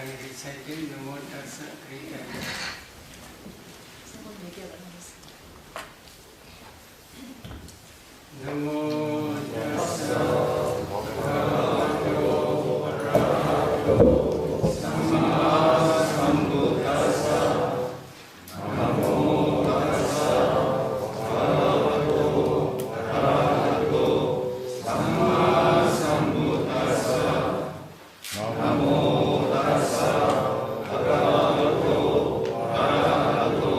by reciting Namo Tassa 3 times. Namo Tassa Bhagavato Arahato Samma Sambuddhassa. Namo Tassa Bhagavato Arahato Samma Sambuddhassa. Namo Tassa Bhagavato Arahato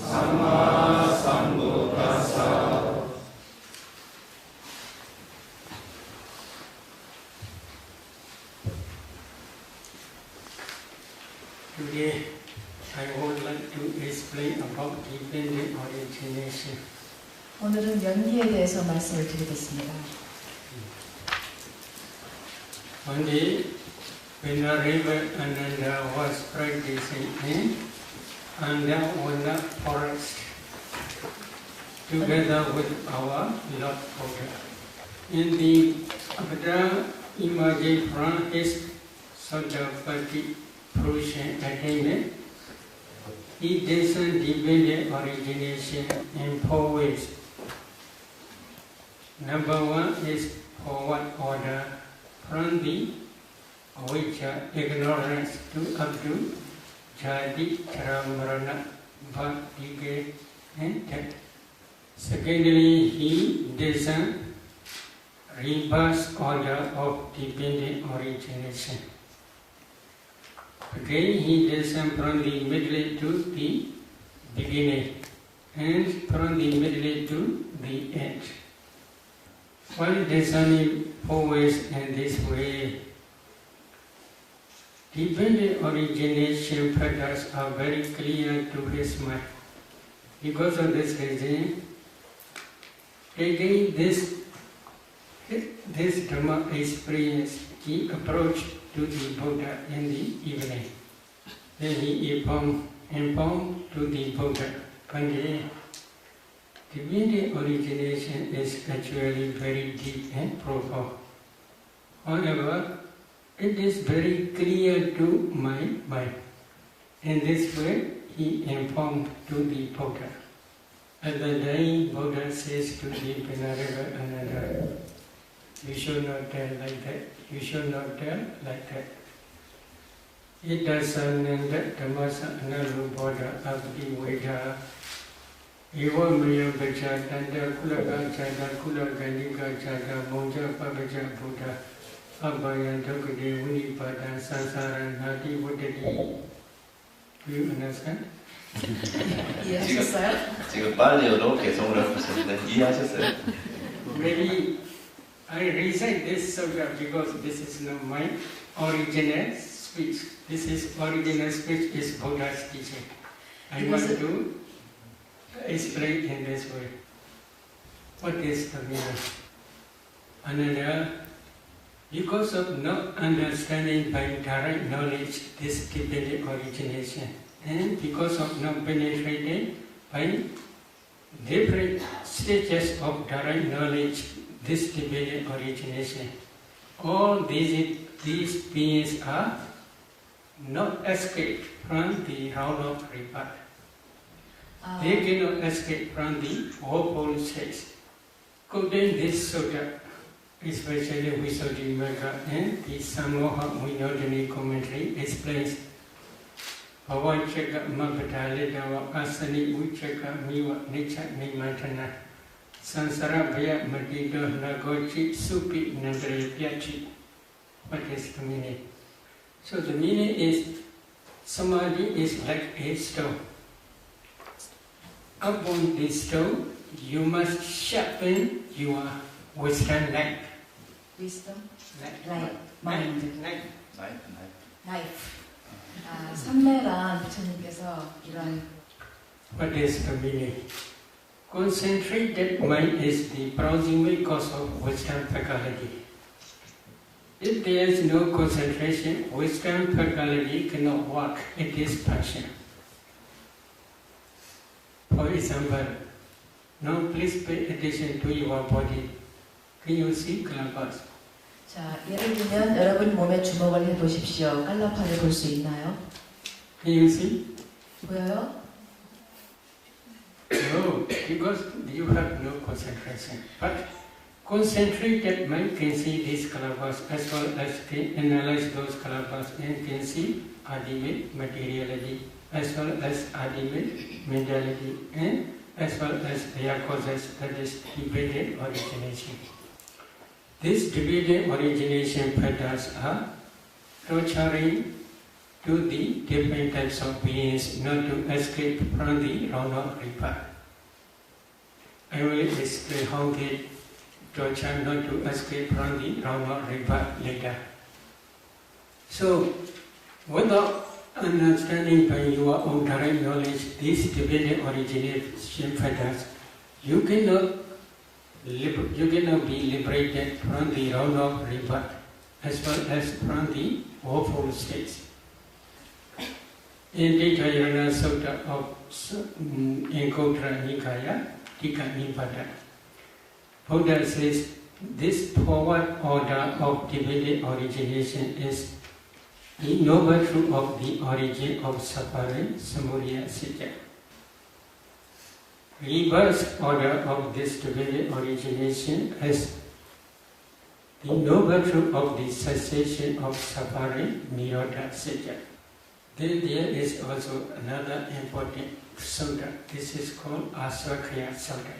Samma Sambuddhassa. Today I would like to explain about dependent origination. 오늘은 연기에 대해서 말씀을 드리겠습니다. One day, when the river Ananda was practicing in Andavana forest, together with our Lord Buddha, in the Abhidra image from his Sodapati fruition attainment, he discerned dependent origination in 4 ways. Number 1 is forward order from the avijja, ignorance, to up to jati, jara, marana, birth, decay, and death. Secondly, he discerned reverse order of dependent origination. Again, he discerned from the middle to the beginning, and from the middle to the end. While discerning 4 ways in this way, dependent origination factors are very clear to his mind. Because of this reason, taking this Dhamma experience, he approached to the Buddha in the evening. Then he informed to the Buddha, Pandit, dependent origination is actually very deep and profound. However, it is very clear to my mind. In this way, he informed to the Buddha. At the day, Buddha says to the Venerable Ananda, you should not tell like that. You should not tell like that. Itasananda Dhammasa Analuboda Abdi Veda Eva Maya Bacha Tanda Kulaga Chada Kulaganika Chada Moja Pabaja Buddha Abhaya Dhokade Unipada Sansara Nadi Vodadi. Do you understand? 이해하셨어요? 지금 빨리어로 개성을 해보셨는데 이해하셨어요? Maybe I recite this sutta because this is not my original speech. This is original speech is Buddha's teaching. I want to explain in this way. What is the meaning? Another, because of not understanding by direct knowledge this dependent origination, and because of not penetrating by different stages of direct knowledge this dependent origination, all these beings are not escape from the round of rebirth. They cannot escape from the woeful states. Quoting this sutta, especially Visuddhimagga and the Samoha Vinodani commentary explains Bhavachaka Mabhadalidava Asani Uchaka Miva Nicha Nimantana Sansara Bhaya Madido Nagochi Supi Nandre Pyachi. What is the meaning? So the meaning is Samadhi is like a stone. Upon this stone, you must sharpen your wisdom light. Wisdom, Light. mind, Light. life. 삼매란 부처님께서 이런 What is the meaning? Concentrated mind is the proximate cause of wisdom faculty. If there is no concentration, wisdom faculty cannot work. It is passion. For example, now please pay attention to your body. Can you see Kalabas? 자, 예를 들면 여러분 몸에 주목을 해보십시오. 깔라파를 볼 수 있나요? Can you see? 보여요? No, because you have no concentration. But concentrated mind can see these color bars as well as can analyze those color bars and can see ultimate materiality as well as ultimate mentality and as well as their causes, that is debated origination. This debated origination patterns are torturing to the different types of beings not to escape from the round of rebirth. I will explain how they torture not to escape from the round of rebirth later. So, without understanding by your own direct knowledge these debated origination patterns, you cannot be liberated from the round of rebirth as well as from the woeful states. In Dikayana Sutta of Anguttara Nikaya, Tika Nipada, Buddha says this forward order of debated origination is the noble truth of the origin of suffering, samudaya satya. Reverse order of this debated origination is the noble truth of the cessation of suffering, nirodha satya. Then there is also another important sutta. This is called Asvakhya Sutta.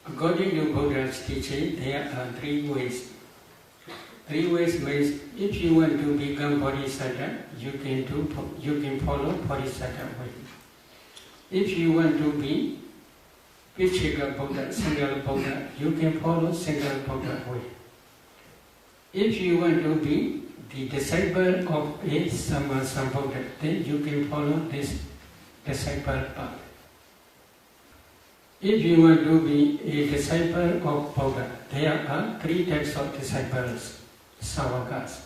According to Buddha's teaching, there are 3 ways. 3 ways means if you want to become bodhisattva, you can follow bodhisattva way. If you want to be Vichika Buddha, single Buddha, you can follow single Buddha way. If you want to be the disciple of a Sammasambuddha, then you can follow this disciple path. If you want to be a disciple of Buddha, there are 3 types of disciples, Savakas.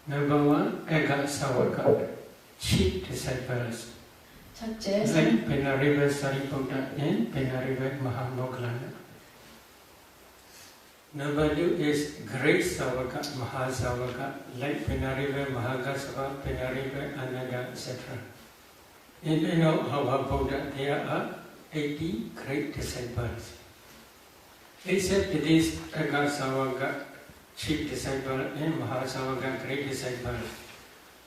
Number 1, Ega Savaka, chief disciples, 첫째, like Venerable Sariputta and Venerable Mahamoggallana. Number 2 is great Savaka, Mahasavaka, like Venerable Mahagassava, Venerable Ananda, etc. In our Buddha, there are 80 great disciples. Except these Agasavaka, chief disciple, and Mahasavaka, great disciple.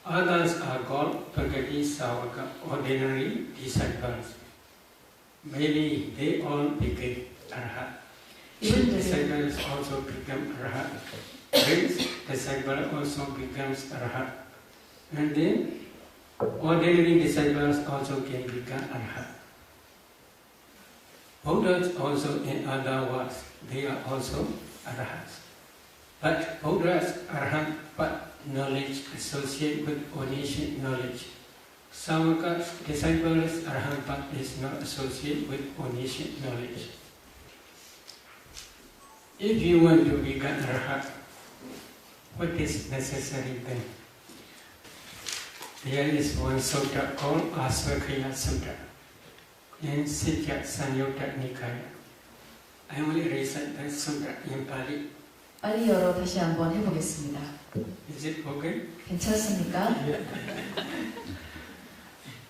Others are called Bhagati Savaka, ordinary disciples. Maybe they all became Arhat. Chief disciples also become Arhat. Great disciple also becomes Arhat. And then ordinary disciples also can become Arhat. Buddhas also, in other words, they are also Arhats. But Buddhas Arhat, but knowledge associated with omniscient knowledge. Savaka disciples Arhat but is not associated with omniscient knowledge. If you want to become Arhat, what is necessary then? There is one sutta called Asvakhya Sutta in Sikha Sanyutta Nikaya. I will recite that sutta in Pali. 빨리 열어 다시 한번 해보겠습니다. Is it okay? 괜찮습니까?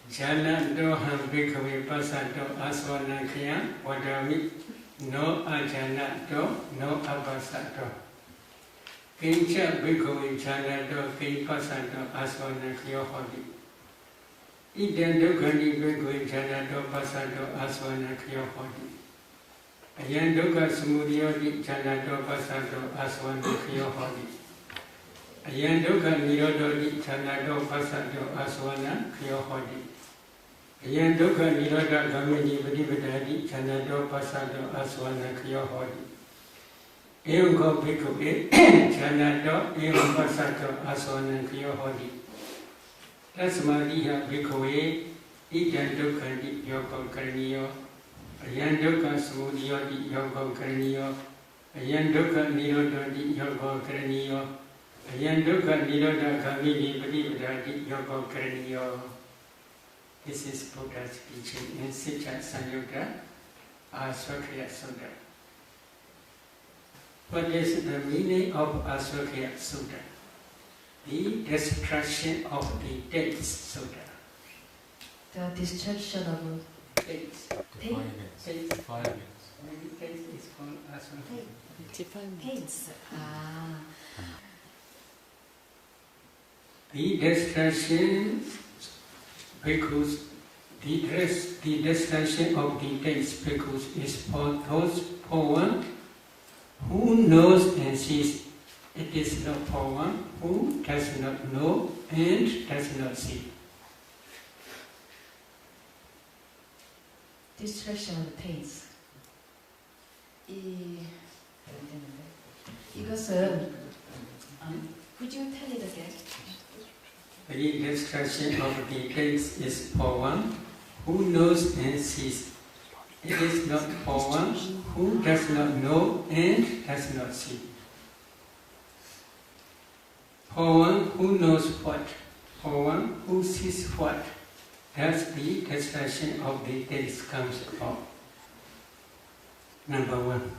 Janado ham bhikkhave pasato asvanakya vadami no ajanato no apasato. Kincha bhikkhave janado ki pasato asvanakya hodi. Idam dukkani bhikkhave janado pasato asvanakya hodi. Ayan dukkha samudayoti janado pasato asvanakya hodi. Ayan dukkha nirodhoti janado pasato asvanakya hodi. Ayan dukkha nirodha gamini padipadati janado pasato asvanakya hodi. Evam ko bhikkhave janado evam pasato asvanakya hodi. Tasmadiha bhikkhave idam dukkhanti yoga karaniyo. Ayan dukkha samudayoti yoga karaniyo. Ayan dukkha nirodhoti yoga karaniyo. Ayan dukkha nirodha gamini padipadati yoga karaniyo. This is Buddha's teaching in Sikha Sanyutta Asvakhya Sutta. What is the meaning of Aswakya Sutta? The destruction of the dates Sutta. The destruction of Dates. Defilements. Dates. Defilements. Maybe dates is called Aswakya. pains. 아, The destruction because the destruction of the dates because is for one who knows and sees. It is not for one who does not know and does not see. destruction of pains. 이것은 could you tell it again? The destruction of the dates is for one who knows and sees. It is not for one who does not know and does not see. For one who knows what, for one who sees what, thus the destruction of the dates comes about. Number one.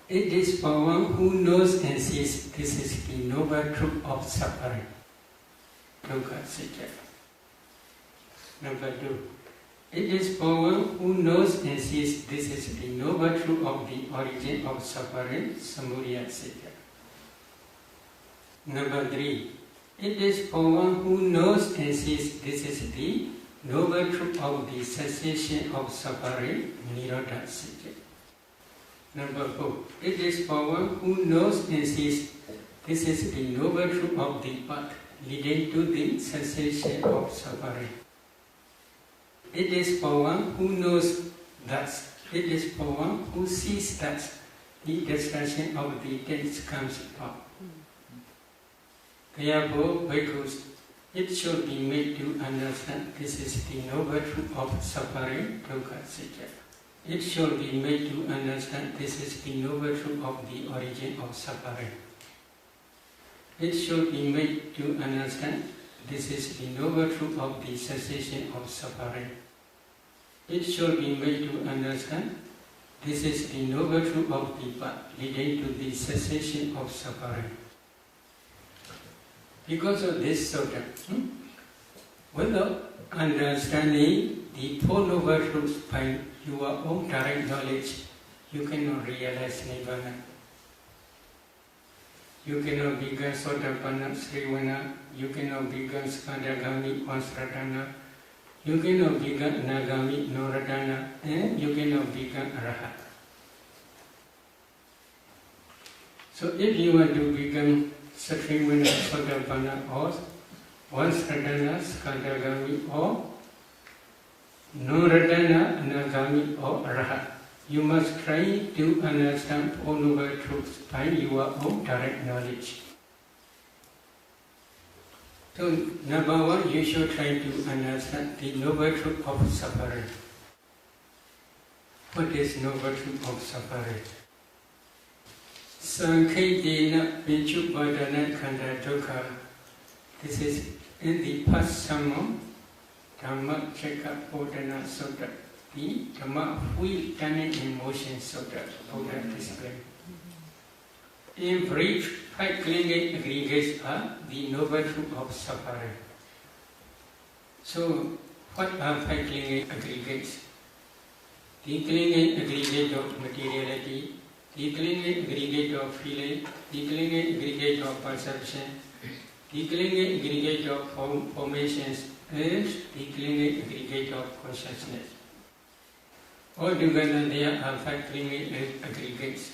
It is for one who knows and sees this is the noble truth of suffering. Dukkha Satya. Number two. It is for one who knows and sees this is the noble truth of the origin of suffering, Samudaya Satya. Number three. It is for one who knows and sees this is the noble truth of the cessation of suffering, Nirodha Satya. Number four. It is for one who knows and sees this is the noble truth of the path leading to the cessation of suffering. It is for one who knows thus. It is for one who sees thus the destruction of the dates comes about. Therefore, because it should be made to understand this is the noble truth of suffering, Dukkha Satya. It should be made to understand this is the noble truth of the origin of suffering. It should be made to understand this is the noble truth of the cessation of suffering. It should be made to understand this is the noble truth of the path leading to the cessation of suffering. Because of this sutta, without understanding the Four Noble Truths by your own direct knowledge, you cannot realize Nibbana. You cannot become Sotapanna, Srivana, you cannot become Skandagami, Vansratana, you cannot become Nagami, Noratana, and you cannot become Arahat. So if you want to become Srivana, Sotapanna, or Vansratana, Skandagami, or Noratana, Nagami, or Arahat, you must try to understand Four Noble Truths by your own direct knowledge. So, number one, you should try to understand the noble truth of suffering. What is noble truth of suffering? Sankhedena Vichupādana Khanda Dukkha. This is in the past sermon, Dhamma Cekapodana Sutta. The Dhamma wheel turning in motion Sutta, Buddha explained. In brief, 5 clinging aggregates are the noble truth of suffering. So, what are 5 clinging aggregates? The clinging aggregate of materiality, the clinging aggregate of feeling, the clinging aggregate of perception, the clinging aggregate of formations, and the clinging aggregate of consciousness. Altogether, there are 5 clinging aggregates.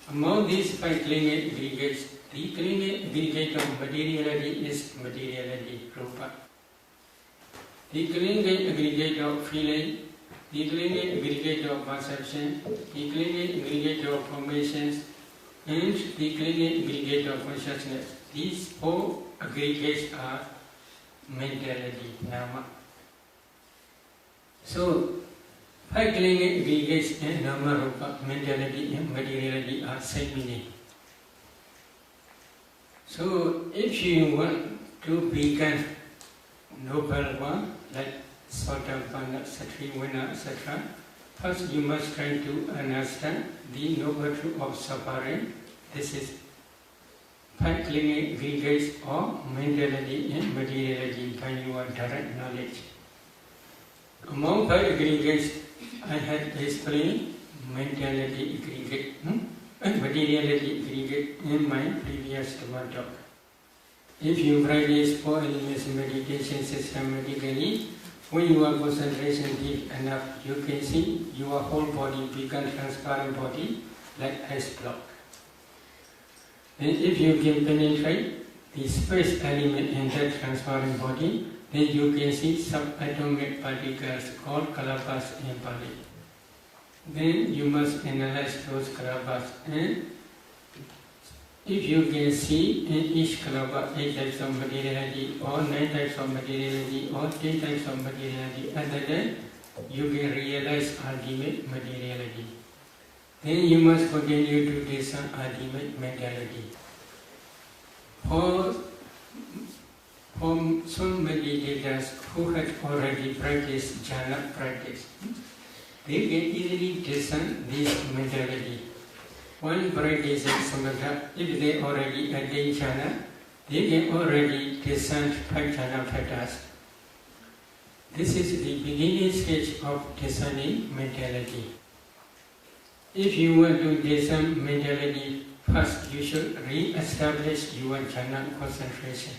Among these 5 clinging aggregates, the clinging aggregate of materiality is materiality, rupa. The clinging aggregate of feeling, the clinging aggregate of perception, the clinging aggregate of formations, and the clinging aggregate of consciousness. These 4 aggregates are mentality, nama. So, 5 clinging aggregates and nama, rupa, mentality and materiality are same meaning. So, if you want to become noble one, like Sotapanna, Satrivana, etc., First, you must try to understand the noble truth of suffering. This is five clinging aggregates of mentality and materiality by your direct knowledge. Among five aggregates, I had explained mentality aggregate and materiality aggregate in my previous talk. If you practice 4 elements meditation systematically, when your concentration deep enough, you can see your whole body become transparent body like ice block. And if you can penetrate the space element in that transparent body, then you can see subatomic particles called kalabas in Pali. Then you must analyze those kalabas, and if you can see in each kalabas 8 types of materiality, or 9 types of materiality, or 10 types of materiality, at that time you can realize ultimate materiality. Then you must continue to discern ultimate mentality. For some meditators who have already practiced jhana practice, they can easily discern this mentality. When practicing samatha, if they already attain jhana, they can already discern 5 jhana factors. This is the beginning stage of discerning mentality. If you want to discern mentality, first you should re-establish your jhana concentration.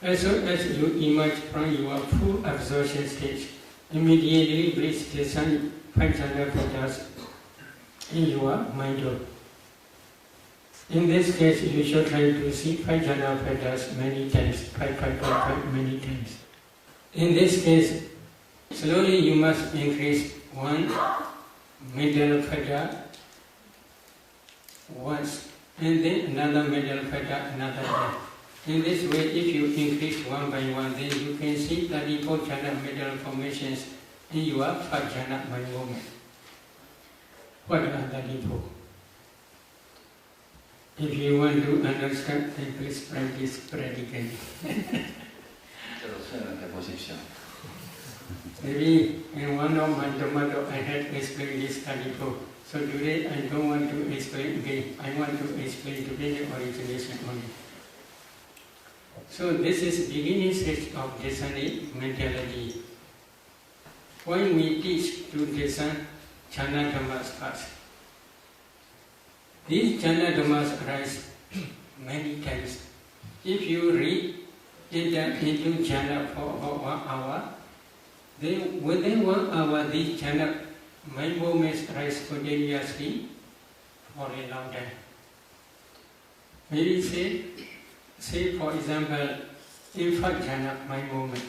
As soon as you emerge from your full absorption stage, immediately please discern 5 jhana factors in your mind. In this case, you should try to see 5 jhana factors many times, 5 many times. In this case, slowly you must increase one mental factor once, and then another mental factor another time. In this way, if you increase one by one, then you can see 34 jhana mental formations in your 5 jhana mind movement. What are 34? If you want to understand, then please practice practically. Maybe in one of my Dhamma I had explained this 34. So today I don't want to explain again. I want to explain today the origination only. So this is beginning stage of discerning mentality. When we teach to discern jhana dhammas first, these jhana dhammas arise many times. If you read into jhana for about 1 hour, then within 1 hour these jhana mind movements rise continuously for a long time. Maybe say for example, in 5 jhana mind movement,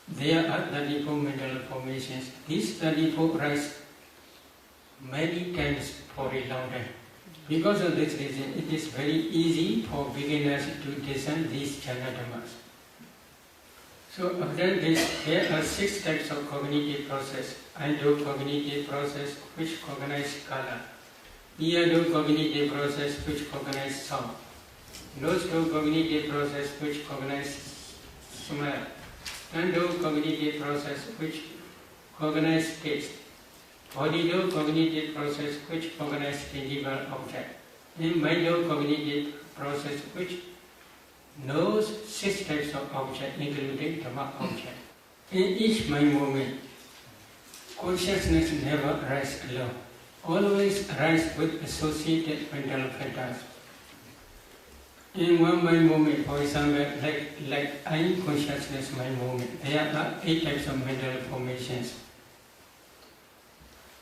there are 34 mental formations. These 34 rise many times for a long time. Because of this reason, it is very easy for beginners to discern these jhana dhammas. So after this, there are 6 types of cognitive process. Endo-cognitive process, which cognize color. Eado-cognitive process, which cognize sound. Nose-cognitive process, which cognize smell. Endo-cognitive process, which cognize taste. Audio-cognitive process, which cognize tangible object. And mind-cognitive process, which knows 6 types of object, including Dhamma object. In each mind movement, consciousness never rises alone, always rises with associated mental factors. In one mind movement, for example, like I consciousness mind movement, there are 8 types of mental formations.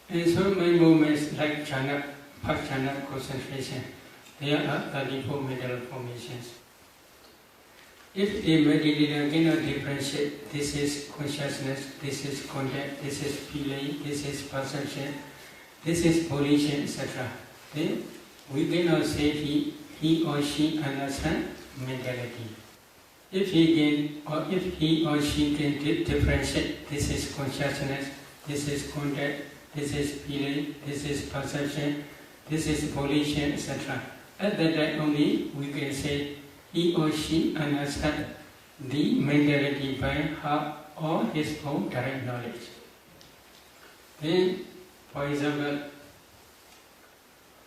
In some mind movements, like jhana, first jhana concentration, there are 34 mental formations. If a meditator cannot differentiate, this is consciousness, this is contact, this is feeling, this is perception, this is volition, etc., then we cannot say he or she understands mentality. If he or she can differentiate, this is consciousness, this is contact, this is feeling, this is perception, this is volition, etc., at that time only we can say he or she understands the mentality by her or his own direct knowledge. Then, for example,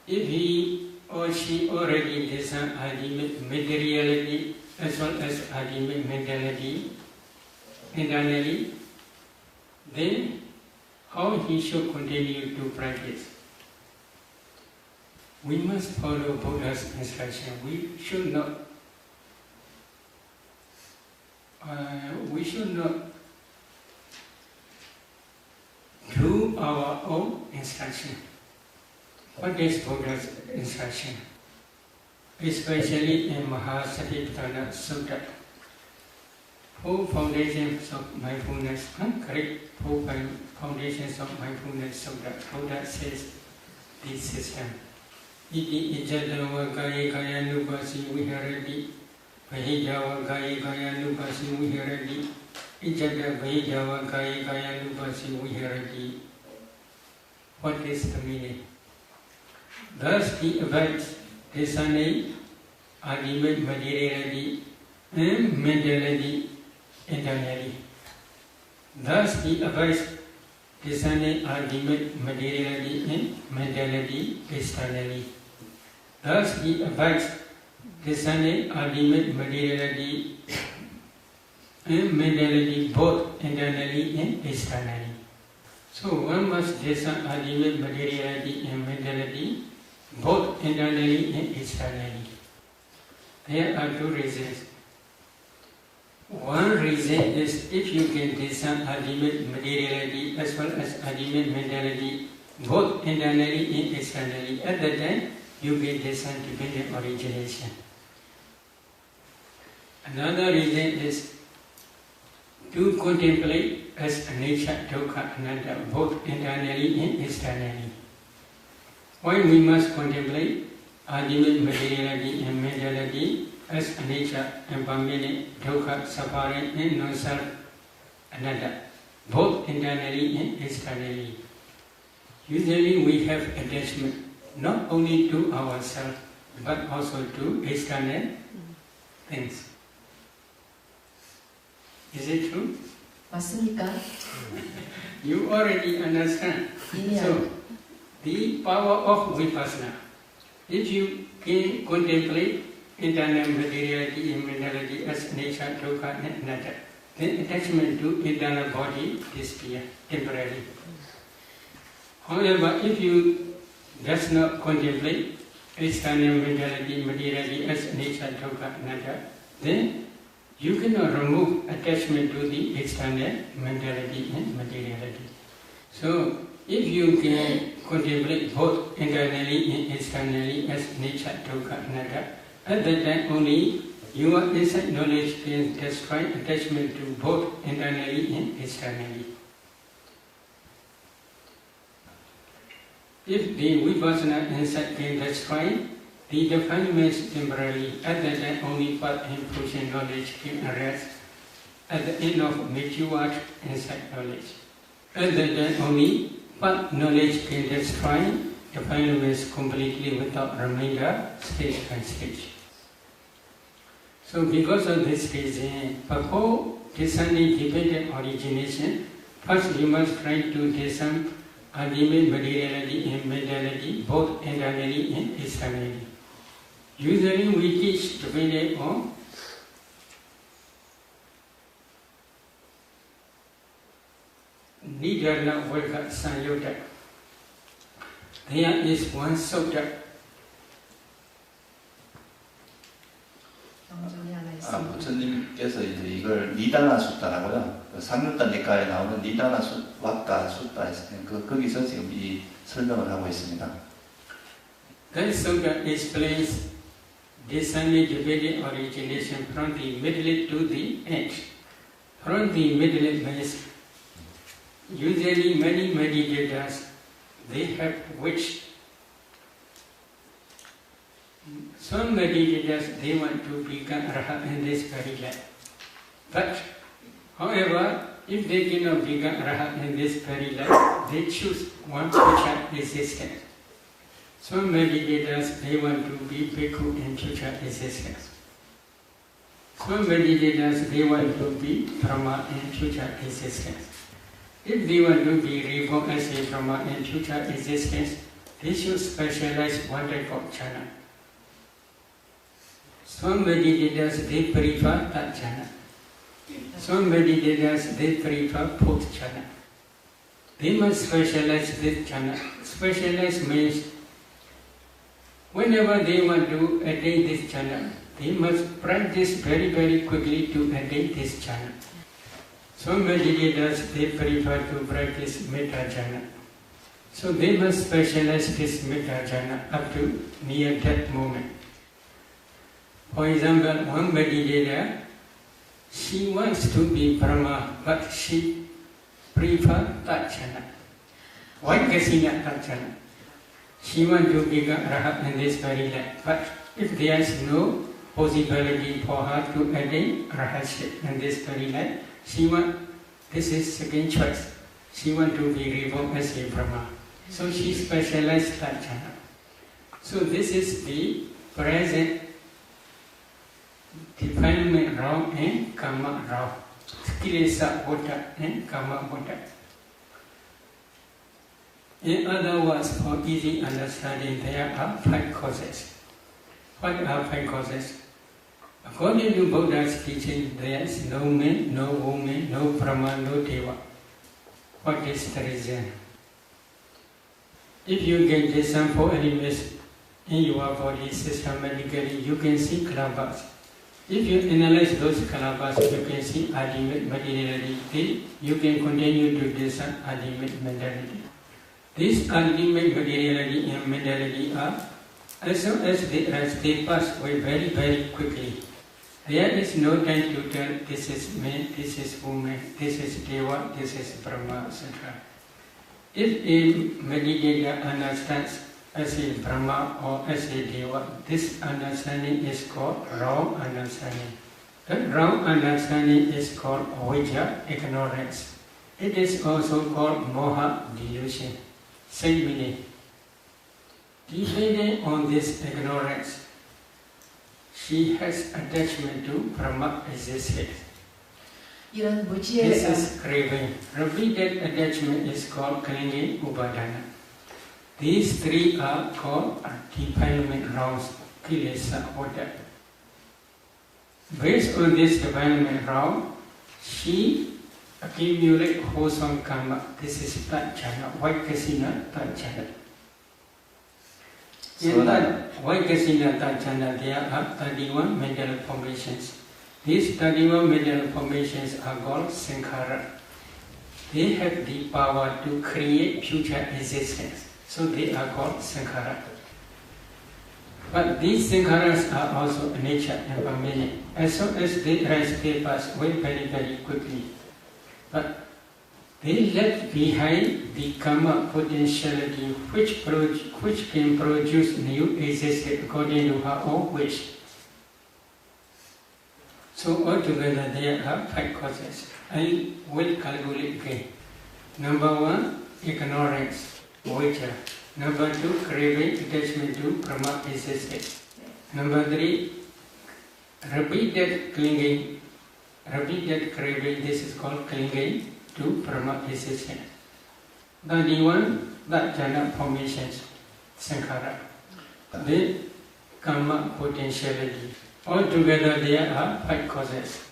if he or she already discern ultimate materiality as well as ultimate mentality internally, then how he should continue to practice? We must follow Buddha's instruction. We should not do our own instruction. What is Buddha's instruction? Especially in Mahasatipatthana Sutta. 4 foundations of mindfulness, correct? 4 foundations of mindfulness Sutta. Buddha says this system. Iti ijadawa kaya kaya nupasi viharati, vahijawa kaya kaya nupasi viharati, ijada vahijawa kaya kaya nupasi viharati. What is the meaning? Thus he abides discerning ultimate materiality and mentality internally. Thus he abides discerning ultimate materiality and mentality externally. Thus he abides discerning ultimate materiality and mentality both internally and externally. So one must discern ultimate materiality and mentality both internally and externally. There are 2 reasons. One reason is if you can discern ultimate materiality as well as ultimate mentality both internally and externally, at that time you can discern dependent origination. Another reason is to contemplate as anicca, dukkha, anatta both internally and externally. Why we must contemplate ultimate materiality and mentality as anicca, impermanent, dukkha, suffering and non-self, anatta, both internally and externally. Usually we have attachment not only to ourselves but also to external things. Is it true? 맞습니까? You already understand. So, the power of vipassana. If you can contemplate internal materiality and mentality as anicca, dukkha and anatta, then attachment to internal body disappears temporarily. However, if you does not contemplate external mentality, materiality as anicca, dukkha, anatta, then you cannot remove attachment to the external mentality and materiality. So, if you can contemplate both internally and externally as anicca, dukkha, anatta, at that time only your insight knowledge can destroy attachment to both internally and externally. If the vipassana insight can destroy the defilements temporarily, at that time only path and fruition knowledge can arise at the end of matured insight knowledge. At that time only path knowledge can destroy defilements completely without remainder, stage by stage. So because of this reason, before discerning dependent origination, first we must try to discern ultimate materiality and mentality both internally and externally. Usually we teach dependent on Nidana Volga Sanyutta. There is one sutta. 부처님께서 이제 이걸 니다나 숫다라고요. 삼육다 니까에 나오는 니다나 왁가 숫다 거기서 지금 이 설명을 하고 있습니다. That sutta explains discerning dependent origination from the middle to the end. From the middle means usually many meditators they have wished. Some meditators they want to become arhat in this very life. But however, if they cannot become arhat in this very life, they choose one future existence. Some meditators they want to be bhikkhu in future existence. Some meditators they want to be brahma in future existence. If they want to be reborn as a Brahma in future existence, they should specialize one type of jhana. Some meditators, they prefer that jhana. Some meditators, they prefer fourth jhana. They must specialize this jhana. Specialize means whenever they want to attain this jhana, they must practice very, very quickly to attain this jhana. Some meditators, they prefer to practice metta jhana. So they must specialize this metta jhana up to near death moment. For example, one meditator, she wants to be Brahma, but she prefers that jhana. Why Kasina that jhana? She wants to become Rahat in this very life, but if there is no possibility for her to attain Rahatship in this very life, this is second choice. She wants to be reborn as a Brahma. So she specialized that jhana. So this is the present defilement wrong and karma wrong. Kilesa Buddha and karma Buddha. In other words, for easy understanding, there are 5 causes. What are 5 causes? According to Buddha's teaching, there is no man, no woman, no Brahma, no Deva. What is the reason? If you get discern for enemies in your body systematically, you can see kalabas. If you analyze those kalabas, you can see ultimate materiality. You can continue to discern ultimate mentality. This ultimate materiality and mentality are, as soon as they pass away very, very quickly. There is no time to tell this is man, this is woman, this is Deva, this is Brahma, etc. If a meditator understands as a Brahma or as a Deva, this understanding is called wrong understanding. That wrong understanding is called avijja, ignorance. It is also called moha, delusion. Same meaning. Depending on this ignorance, she has attachment to Brahma existence. 이런 무지의 This is craving. Repeated attachment is called clinging upadana. These 3 are called defilement wrongs, kilesa, order. Based on this defilement wrong, she accumulates wholesome karma. This is Tatjana, Vaikasina Tatjana. In that Vaikasina Tatjana, there are 31 mental formations. These 31 mental formations are called Sankhara. They have the power to create future existence. So they are called Sankhara. But these Sankharas are also nature and permanent. As soon as they rise, they pass away very, very quickly. But they left behind the karma potentiality which can produce new existence according to her own wish. So altogether there are 5 causes. I will calculate again. Number 1, ignorance, avijja. Number 2, craving, attachment to Brahma existence. Number 3, repeated clinging, repeated craving, this is called clinging to Brahma existence. 31, that jhana formations, sankhara. Then karma potentiality. Altogether there are 5 causes.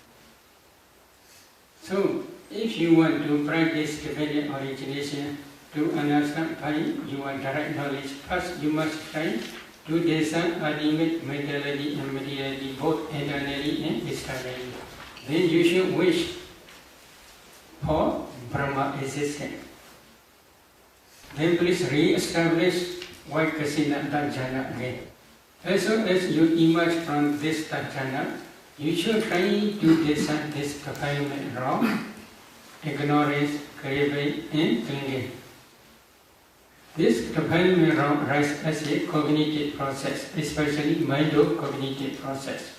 So, if you want to practice dependent origination to understand by your direct knowledge, first you must try to discern ultimate mentality and materiality both internally and externally. Then you should wish for Brahma existence. Then please re-establish Vaikasina Tatjana again. As soon as you emerge from this Tatjana, you should try to discern this defilement wrong, ignorance, craving, and clinging. This defilement wrong arises as a cognitive process, especially mind-cognitive process.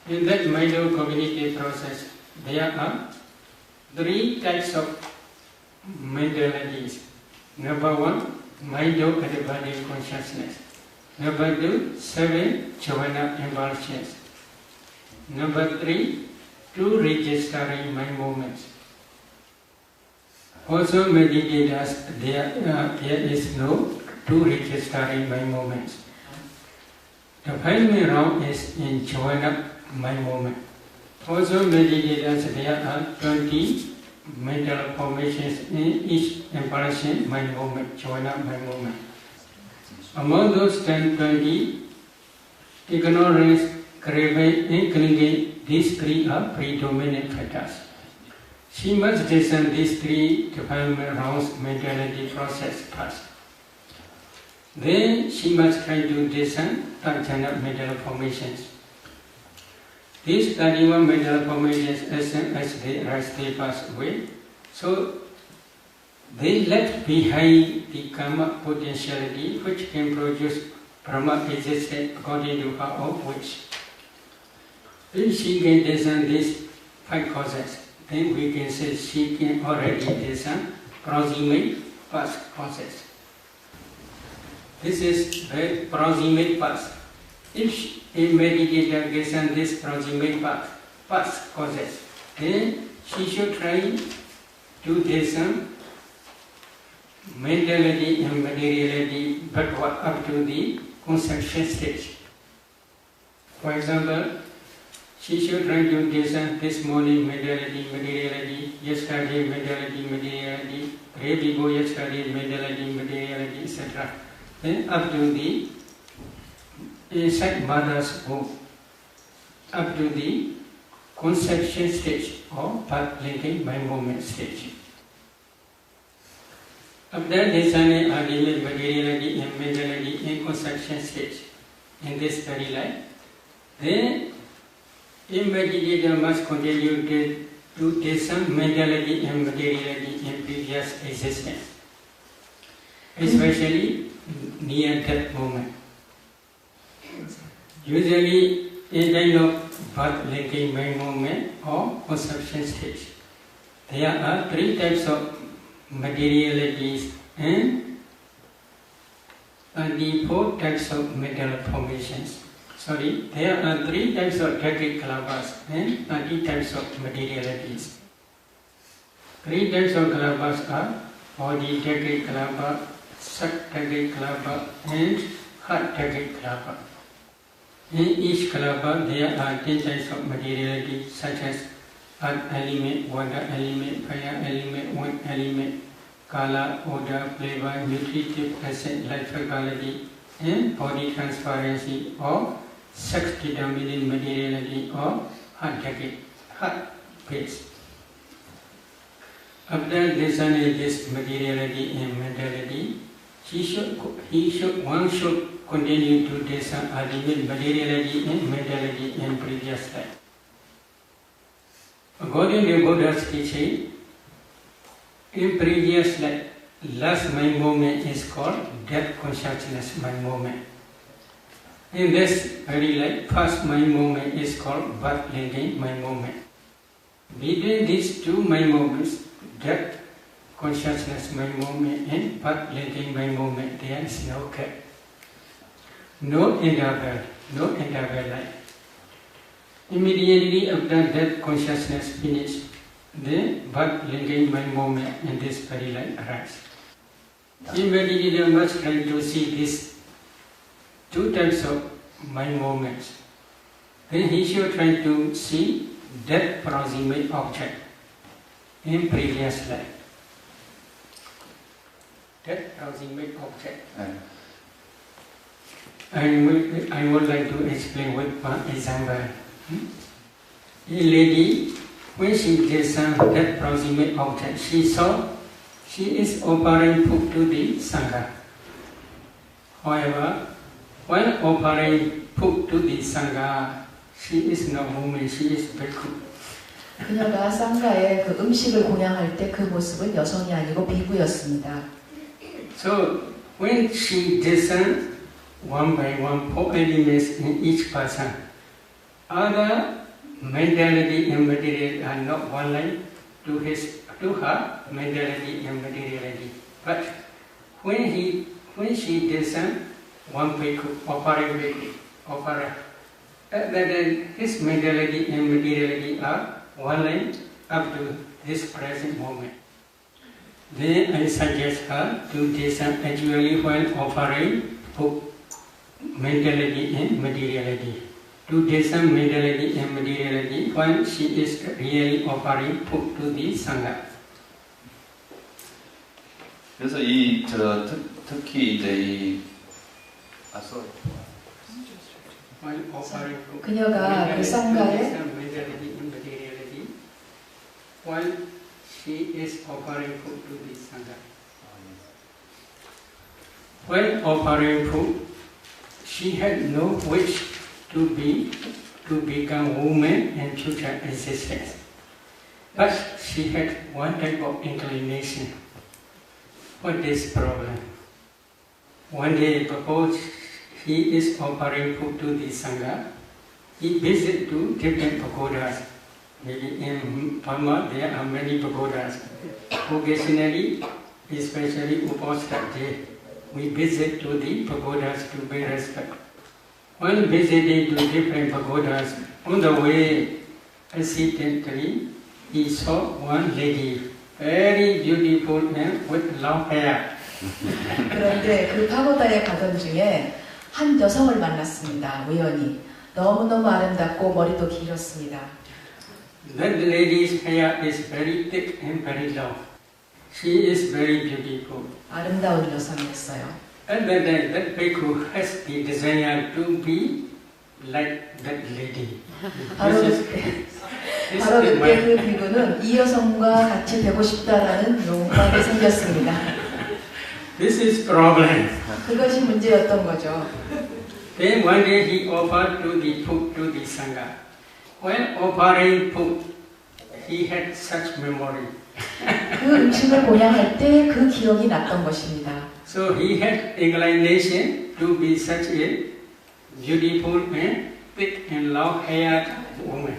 In that mind-cognitive process, there are 3 types of mentalities. Number 1, mind-advanced consciousness. Number 2, 7 jhana impulsions. Number 3, 2 registering mind movements. Also meditators, there is no two register in mind moments. The 5 round is in join up mind moment. Also meditators, there are 20 mental formations in each impression mind moment, join up mind moment. Among those 10-20, ignorance, craving, and clinging, these 3 are predominant factors. She must discern these 3 defilement rounds mentality process first. Then she must try to discern Tanjana mental formations. These 31 mental formations, as they pass away, so they left behind the karma potentiality which can produce Brahma existence according to her own wish. If she can discern these 5 causes, then we can say she can already discern proximate past causes. This is the proximate past. If a meditator discerns this proximate past causes, then she should try to discern mentality and materiality, but up to the conception stage. For example, she should try to discern this morning mentality, materiality, yesterday mentality, materiality, day before yesterday mentality, materiality, etc. Then up to the inside mother's womb, up to the conception stage or path linking mind movement stage. After discerning ultimate materiality and mentality in conception stage in this very life, then a meditator must continue to discern mentality and materiality in previous existence, especially near death moment. Usually, a kind of birth linking mind movement or conception stage. There are 3 types of materialities and 4 types of mental formations. There are 3 types of Dhatic kalabas and 30 types of materialities. 3 types of kalabas are body Dhatic kalaba, Sat Dhatic kalaba, and Heart Dhatic kalaba. In each kalaba, there are 10 types of materiality, such as earth element, water element, fire element, wind element, color, odor, flavor, nutritive acid, life quality, and body transparency or sex determining materiality or heart phase. After discerning this materiality and mentality, one should continue to discern ultimate materiality and mentality in previous life. According to Buddha's teaching, in previous life, last mind moment is called death consciousness mind moment. In this very life, first mind moment is called birth linking mind moment. Between these 2 mind moments, death consciousness mind moment and birth linking mind moment, there is no gap, no interval life. Immediately after death consciousness finished, the birth linking mind moment in this very life arises. The meditator must try to see these 2 types of mind moments. Then he should try to see death proximate object in previous life. Death proximate object. I would like to explain with one example. A lady, when she discerned that proximate object, she saw she is offering food to the Sangha. However, while offering food to the Sangha, she is not woman, she is bhikkhu. 그녀가 상가에 그 음식을 공양할 때 그 모습은 여성이 아니고 비구였습니다. So when she discerned one by one 4 elements in each person, other mentality and materiality are not one line to her mentality and materiality. But when she discerned one bhikkhu, offering bhikkhu, then his mentality and materiality are one line up to this present moment. Then I suggest her to descend actually when offering both mentality and materiality. To descend mentality and materiality when she is really offering food to the Sangha. 그래서 특히 이제 While offering food, 그녀가 그 상가에 mentality and materiality, while she is offering food to the Sangha. When offering food, she had no wish to become woman and future existence. But she had one type of inclination. What is problem? One day, suppose he is offering food to the Sangha, he visits to different pagodas. Maybe in Burma there are many pagodas. Occasionally, especially Uposatha Day, we visit to the pagodas to pay respect. When visiting to different pagodas, on the way, accidentally, he saw one lady, very beautiful and with long hair. 그런데 그 파고다에 가던 중에 한 여성을 만났습니다. 우연히. 너무너무 아름답고 머리도 길었습니다. That lady's hair is very thick and very long. She is very beautiful. 아름다운 여성이었어요. And then that bhikkhu has the desire to be like that lady. 바로 This 그때 is 그 비구는 이 여성과 같이 되고 싶다라는 욕망이 생겼습니다. this is problem. 그것이 문제였던 거죠. Then one day he offered to the food to the Sangha. When offering food, he had such memory. 그 음식을 공양할 때 그 기억이 났던 것입니다. So he had inclination to be such a beautiful and thick and long-haired woman.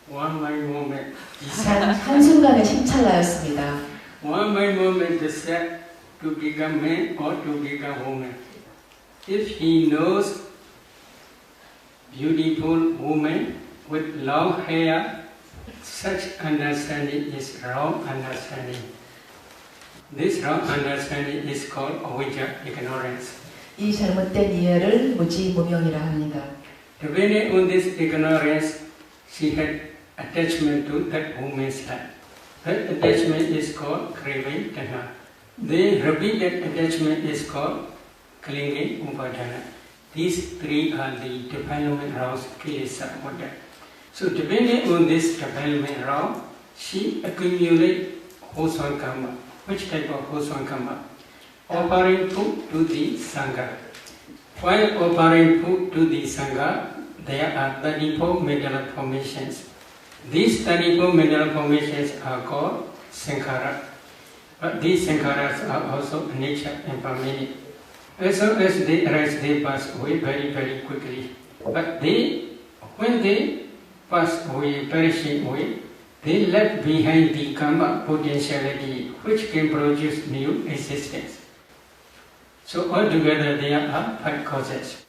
One by moment, he said, 한순간에 심찰나였습니다. one by moment he said to become man or to become woman. If he knows beautiful woman with long hair, such understanding is wrong understanding. This wrong understanding is called avijja, ignorance. 이 잘못된 이해를 무지무명이라 합니다. Depending on this ignorance, she had attachment to that woman's life. That attachment is called craving tanha. The repeated attachment is called clinging upadana. These three are the defilement rounds kilesa order. So depending on this defilement round, she accumulates wholesome karma. Which type of wholesome karma? Offering food to the Sangha. While offering food to the Sangha, there are 34 mineral formations. These 34 mineral formations are called sankhara. But these sankharas are also nature and permanent. As long as they arise, they pass away very, very quickly. But when they pass away, perishing away, they left behind the karma potentiality which can produce new existence. So altogether there are 5 causes: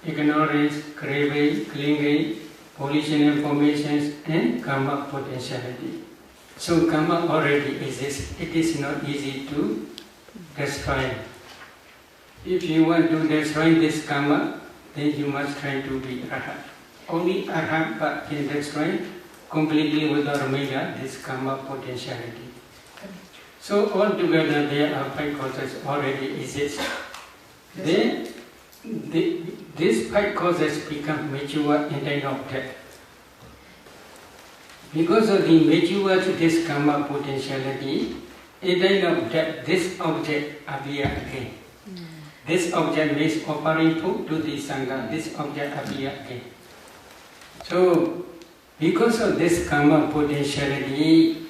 ignorance, craving, clinging, volitional formations, and karma potentiality. So karma already exists. It is not easy to destroy. If you want to destroy this karma, then you must try to be arhat. Only arhat can destroy completely without mega this karma potentiality. So altogether there are 5 causes already exist. Then these 5 causes become mature in time of death. Because of the mature to this karma potentiality, in time of death, this object appears again. This object means offering food to the Sangha, this object appears again. So, because of this karma potentiality,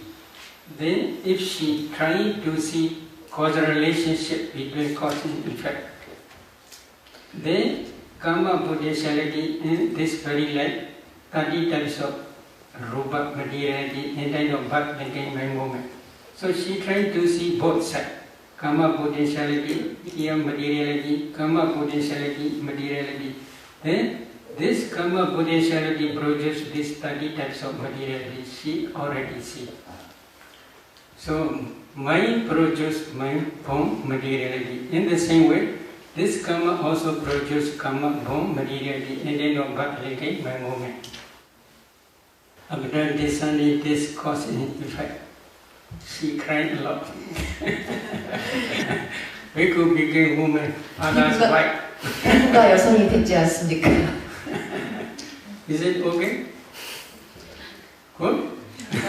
then if she tries to see causal relationship between cause and effect, then karma potentiality in this very life, 30 types of rupa materiality in kind of birth became by moment. So she tried to see both sides. Karma potentiality, here materiality, karma potentiality, materiality. Then this karma potentiality produces these 30 types of materiality. She already see. So mind produces mind form materiality. In the same way, this karma also produces karma form materiality, and then of vitality by movement. After discerning this cause and effect, she cried a lot. We could become woman, others white. 피부가 여성이 됐지 않습니까? Is it okay? Good?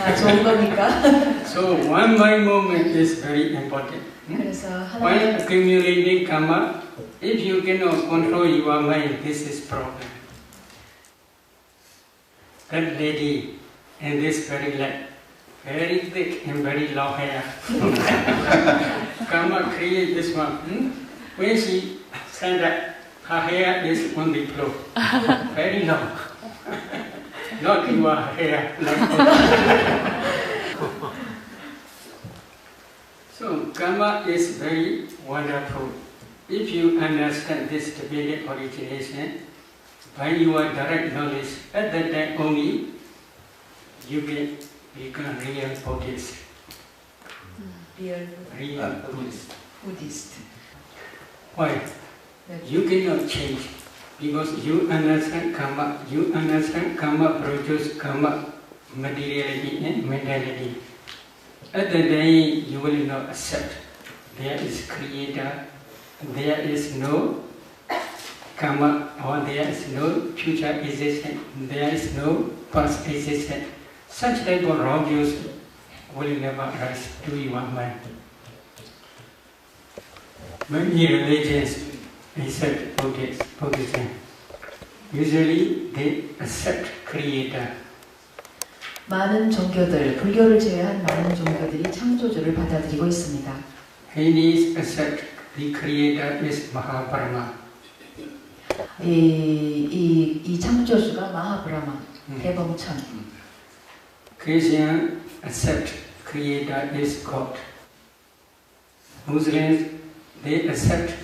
아, 좋은 겁니까? So one mind movement is very important. 그래서 While 하나님 accumulating karma, if you cannot control your mind, this is problem. That lady and this very leg, very thick and very long hair. Karma create this one. When she stand up, her hair is on the floor, very long. Not your hair like So karma is very wonderful. If you understand this divine origination, by your direct knowledge, at that time only, you can become real Buddhist. Real Buddhist. Buddhist. Why? You cannot change because you understand karma produces karma, materiality and mentality. At the day you will not accept there is creator, there is no karma, or there is no future existence, there is no past existence. Such type of wrong views will never rise to your mind. Many religions accept Buddhism. Usually they accept creator. 많은 종교들, 불교를 제외한 많은 종교들이 창조주를 받아들이고 있습니다. Hindus accept the creator is Mahabrahma. 이 창조주가 마하브라마, 대범천. Christians accept creator is God. Muslims they accept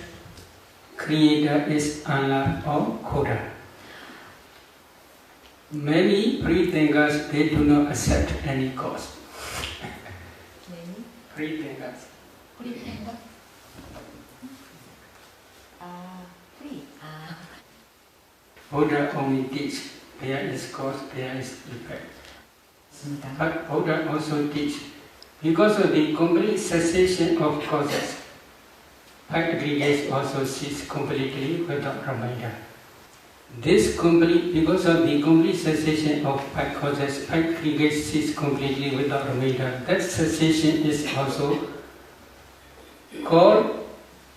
creator is Allah or Khuda. Many free-thinkers they do not accept any cause. Free-thinkers. 프리텐가? 아, 프리. 아. Buddha only teach there is cause, there is effect. But Buddha also teach because of the complete cessation of causes, aggregates also cease completely without reminder. Because of the complete cessation of causes, aggregates cease completely without reminder. That cessation is also called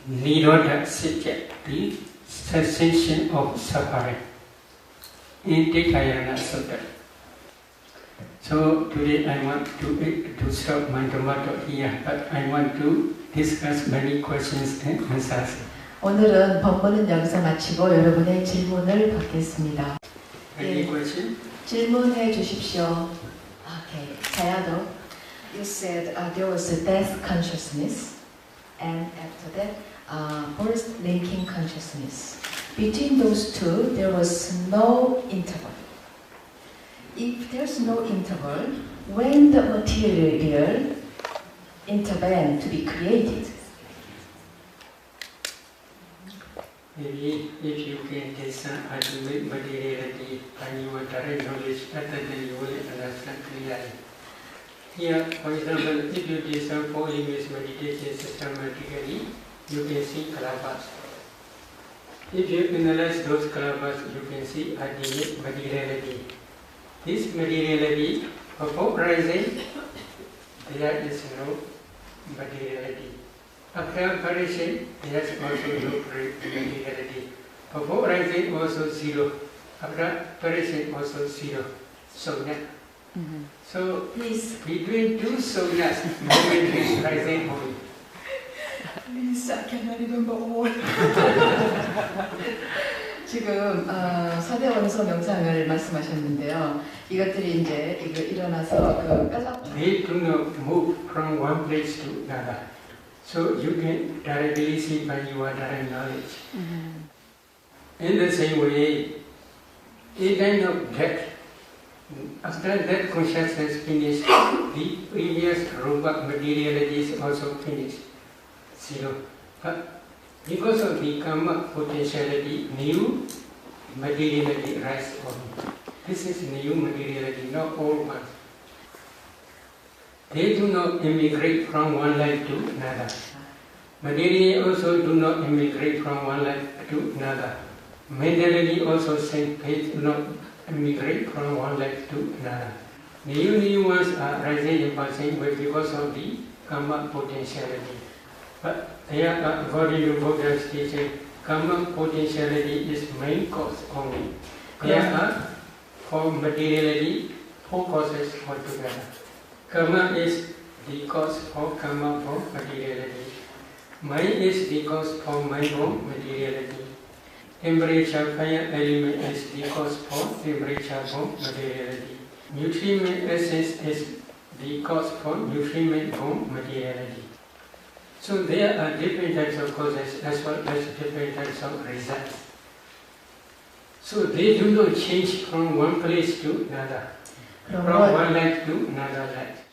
Nirodha Satya, the cessation of suffering, in Tikayana Sutta. So today I want to stop my Dhamma here, but I want to discuss many questions and answers. 오늘은 본문은 여기서 마치고 여러분의 질문을 받겠습니다. Any question? 질문해 주십시오. Okay. Sayadaw, you said there was a death consciousness, and after that, birth linking consciousness. Between those two, there was no interval. If there's no interval, when the material intervene to be created? Maybe if you can discern ultimate materiality and your direct knowledge, at that time you will understand clearly. Here, for example, if you discern 4 image meditation systematically, you can see kalabas. If you analyze those kalabas, you can see ultimate materiality. This materiality, before rising, there is no materiality. After perishing, there is also no materiality. Before rising, also zero. After perishing, also zero. Sonya. So, between two sonyas, moment is rising only. Please, I cannot remember all. 지금 사대원소 명상을 말씀하셨는데요. 이것들이 이제 일어나서 They do not move from one place to another. So you can directly see by your direct knowledge. In the same way, a kind of death After that consciousness finished, the previous rupa materiality is also finished, zero. But because of the karma potentiality, new materiality rises only. This is new materiality, not old one. They do not immigrate from one life to another. Materially also do not immigrate from one life to another. Mentally also same, they do not immigrate from one life to another. New ones are rising and passing away because of the karma potentiality. But they are, according to Buddha's teaching, karma potentiality is main cause only. There are for materiality, four causes altogether. Karma is the cause for karma for materiality. Mind is the cause for mind for materiality. Temperature, fire element is the cause for temperature for materiality. Nutriment essence is the cause for nutriment for materiality. So there are different types of causes as well as different types of results. So they do not change from one place to another, from one life to another life.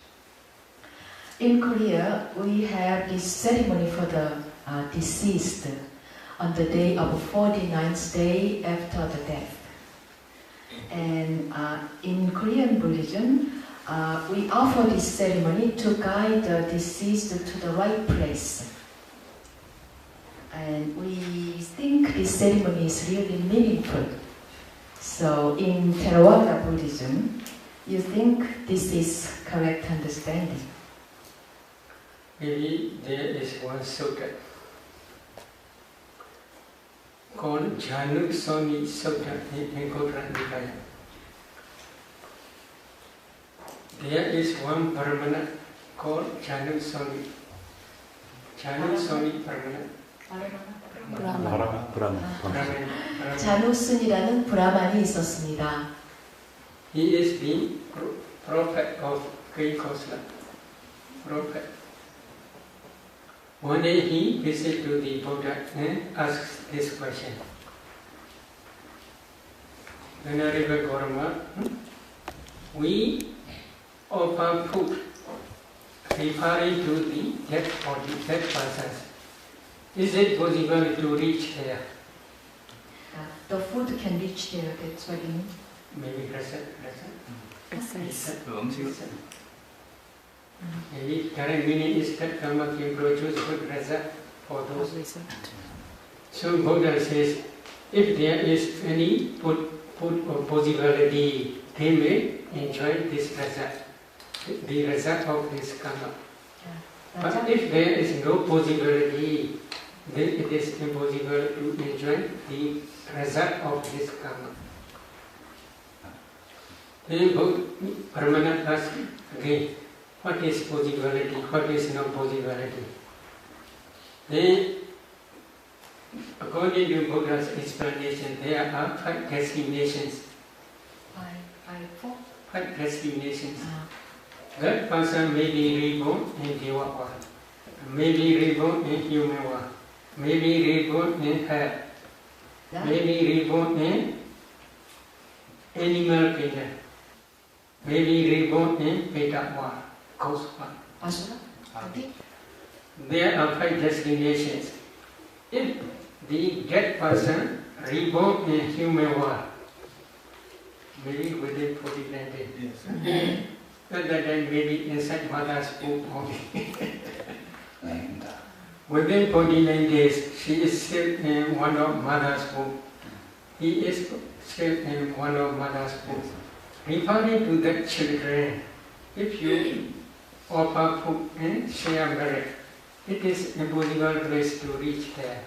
In Korea, we have this ceremony for the deceased on the day of 49th day after the death. And in Korean Buddhism, we offer this ceremony to guide the deceased to the right place. And we think this ceremony is really meaningful. So in Theravada Buddhism, you think this is correct understanding? Maybe there is one sutta called Janusoni Sutta in Anguttara Nikaya. There is one Brahmana called Janusoni. Janusoni Brahmana. 자누슨이라는 브라만이 있었습니다. He is the prophet of Great Kosala. Prophet. One day he visited to the Buddha and asked this question. Venerable Gautama, we offer food referring to the dead body, dead persons. Is it possible to reach there? The food can reach there, that's what you mean? Maybe present. Maybe current meaning is that karma can produce good result for those. So Buddha says, if there is any food or possibility, they may enjoy this result, the result of this karma. But if there is no possibility, then it is impossible to enjoy the result of this karma. Then Brahmana asks again, what is possibility, what is no possibility? Then, according to Buddha's explanation, there are 5 destinations. Five destinations. That person may be reborn in Deva world, may be reborn in human world, may be reborn in hell, may be reborn in animal kingdom, may be reborn in Veda world, ghost world. There are 5 destinations. If the dead person reborn in human world, maybe within 49 days. At that time, maybe inside mother's womb only. Within 49 days, she is still in one of mother's womb. He is still in one of mother's womb. Referring to that children, if you offer food and share merit, it is impossible place to reach there.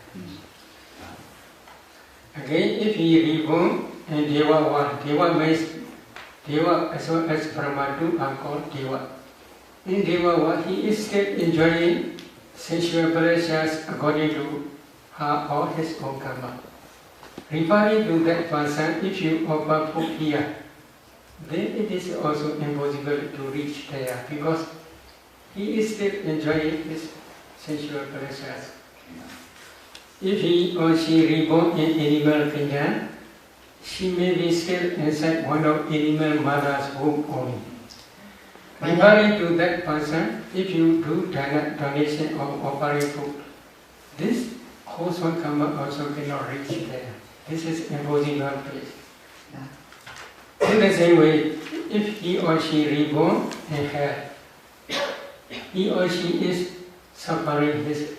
Again, if he reborn in Deva world, Deva means Deva as well as Brahmadu are called Deva. In Deva world, he is still enjoying sensual pleasures according to her or his own karma. Referring to that person, if you offer food here, then it is also impossible to reach there because he is still enjoying his sensual pleasures. If he or she reborn in animal kingdom, she may be still inside one of animal mother's womb only. Referring to that person, if you do donation of offering food, this wholesome karma also cannot reach there. This is impossible place. In the same way, if he or she reborn in hell, he or she is suffering his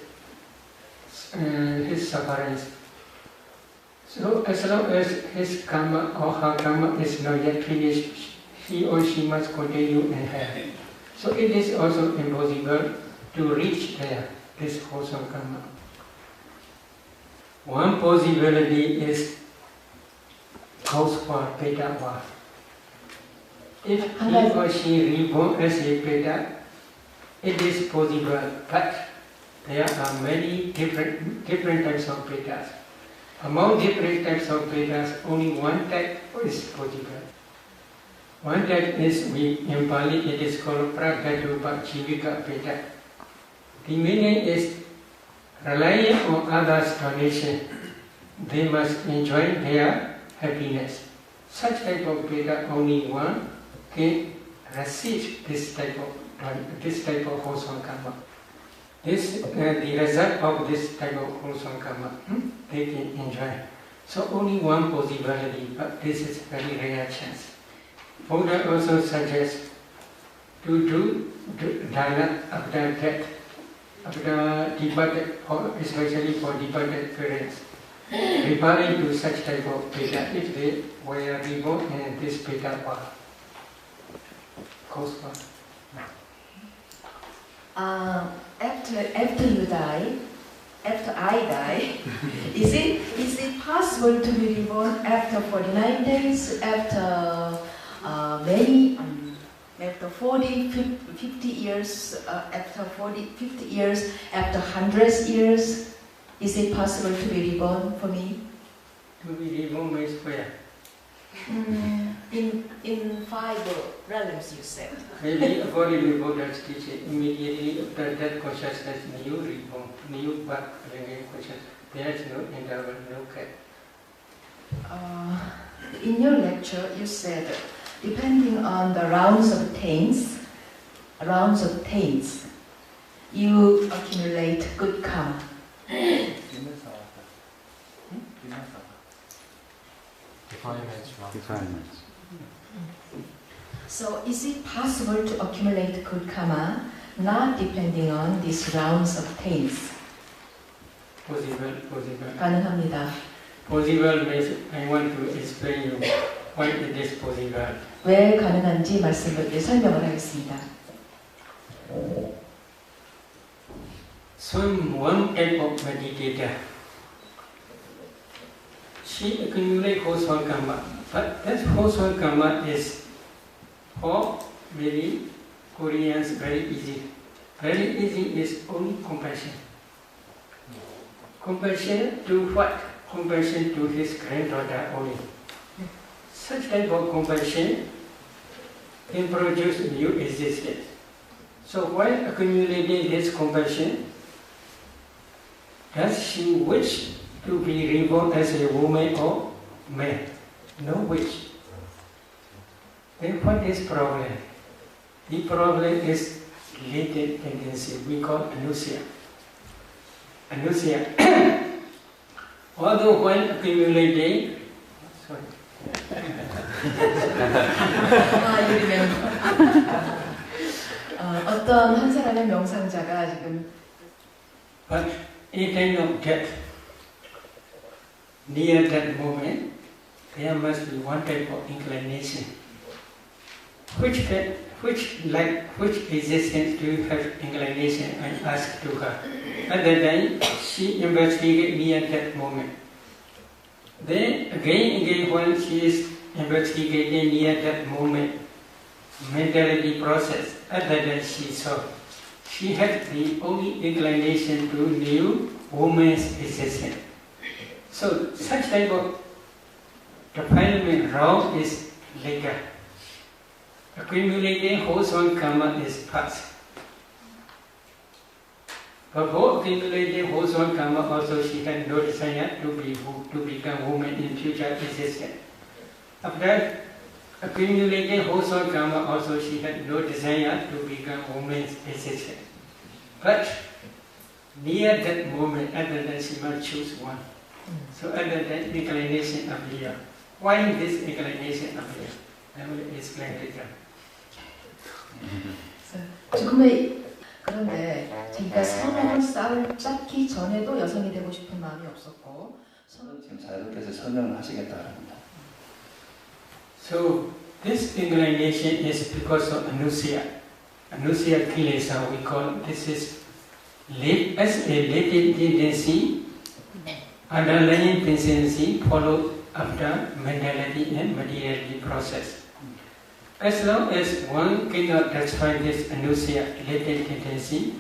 sufferings. So as long as his karma or her karma is not yet finished, he or she must continue in hell. So it is also impossible to reach there, this wholesome karma. One possibility is goes for Petava. If he or she reborn as a Peta, it is possible, but there are many different types of Petas. Among different types of Petas, only one type is possible. One type is, in Pali, it is called Pragatupa Jivika Peta. The meaning is relying on others' donation, they must enjoy their happiness. Such type of Peta, only one can receive this type of wholesome karma. This the result of this type of wholesome karma, they can enjoy. So only one possibility, but this is very rare chance. Buddha also suggests to do dana after death, after departed, especially for departed parents, referring to such type of Peta if they were reborn in this Peta path. After you die, after I die, is it possible to be reborn after 49 days, after after 40, 50 years, after 40, 50 years, after 100 years? Is it possible to be reborn for me? To be reborn means where? In 5 realms, you said. Maybe according to Buddha's teaching, immediately after that consciousness, new reborn, new birth, again consciousness. There is no interval, no gap. In your lecture, you said, depending on the rounds of taints, you accumulate good karma. Defilements. So is it possible to accumulate good karma not depending on these rounds of taints? Possible. 가능합니다. Possible means I want to explain you why it is possible. 왜 가능한지 설명을 하겠습니다. So one type of meditator, she accumulates wholesome karma, but that wholesome karma is for many Koreans very easy. Very easy is only compassion. Compassion to what? Compassion to his granddaughter only. Such type of compassion can produce new existence. So while accumulating this compassion, does she wish to be reborn as a woman or man? No wish. Then what is problem? The problem is latent tendency. We call anusia. Although when accumulating, 어떤 한 사람의 명상자가 지금 but it cannot get near that moment, there must be one type of inclination. Which existence do you have inclination? I asked to her. At that time, she investigated near that moment. Then again, when she is investigating near that moment, mentality process, at that time she saw. She had the only inclination to new woman's existence. So such type of defilement round is later. Accumulating wholesome karma is past. But for accumulating wholesome karma also she had no desire to become woman in future existence. After accumulating wholesome karma, also she had no desire to become woman's assistant. But near that moment, other than she must choose one. So other than inclination appear. Why this inclination appear? I will explain later. 그런데 그러니까 선을 쌓기 전에도 여성이 되고 싶은 마음이 없었고 지금 자유롭게서 설명을 하시겠다고 합니다. So this inclination is because of anusya. Anusya kilesa we call this is as a latent tendency, underlying tendency followed after mentality and materiality process. As long as one cannot destroy this anusya latent tendency,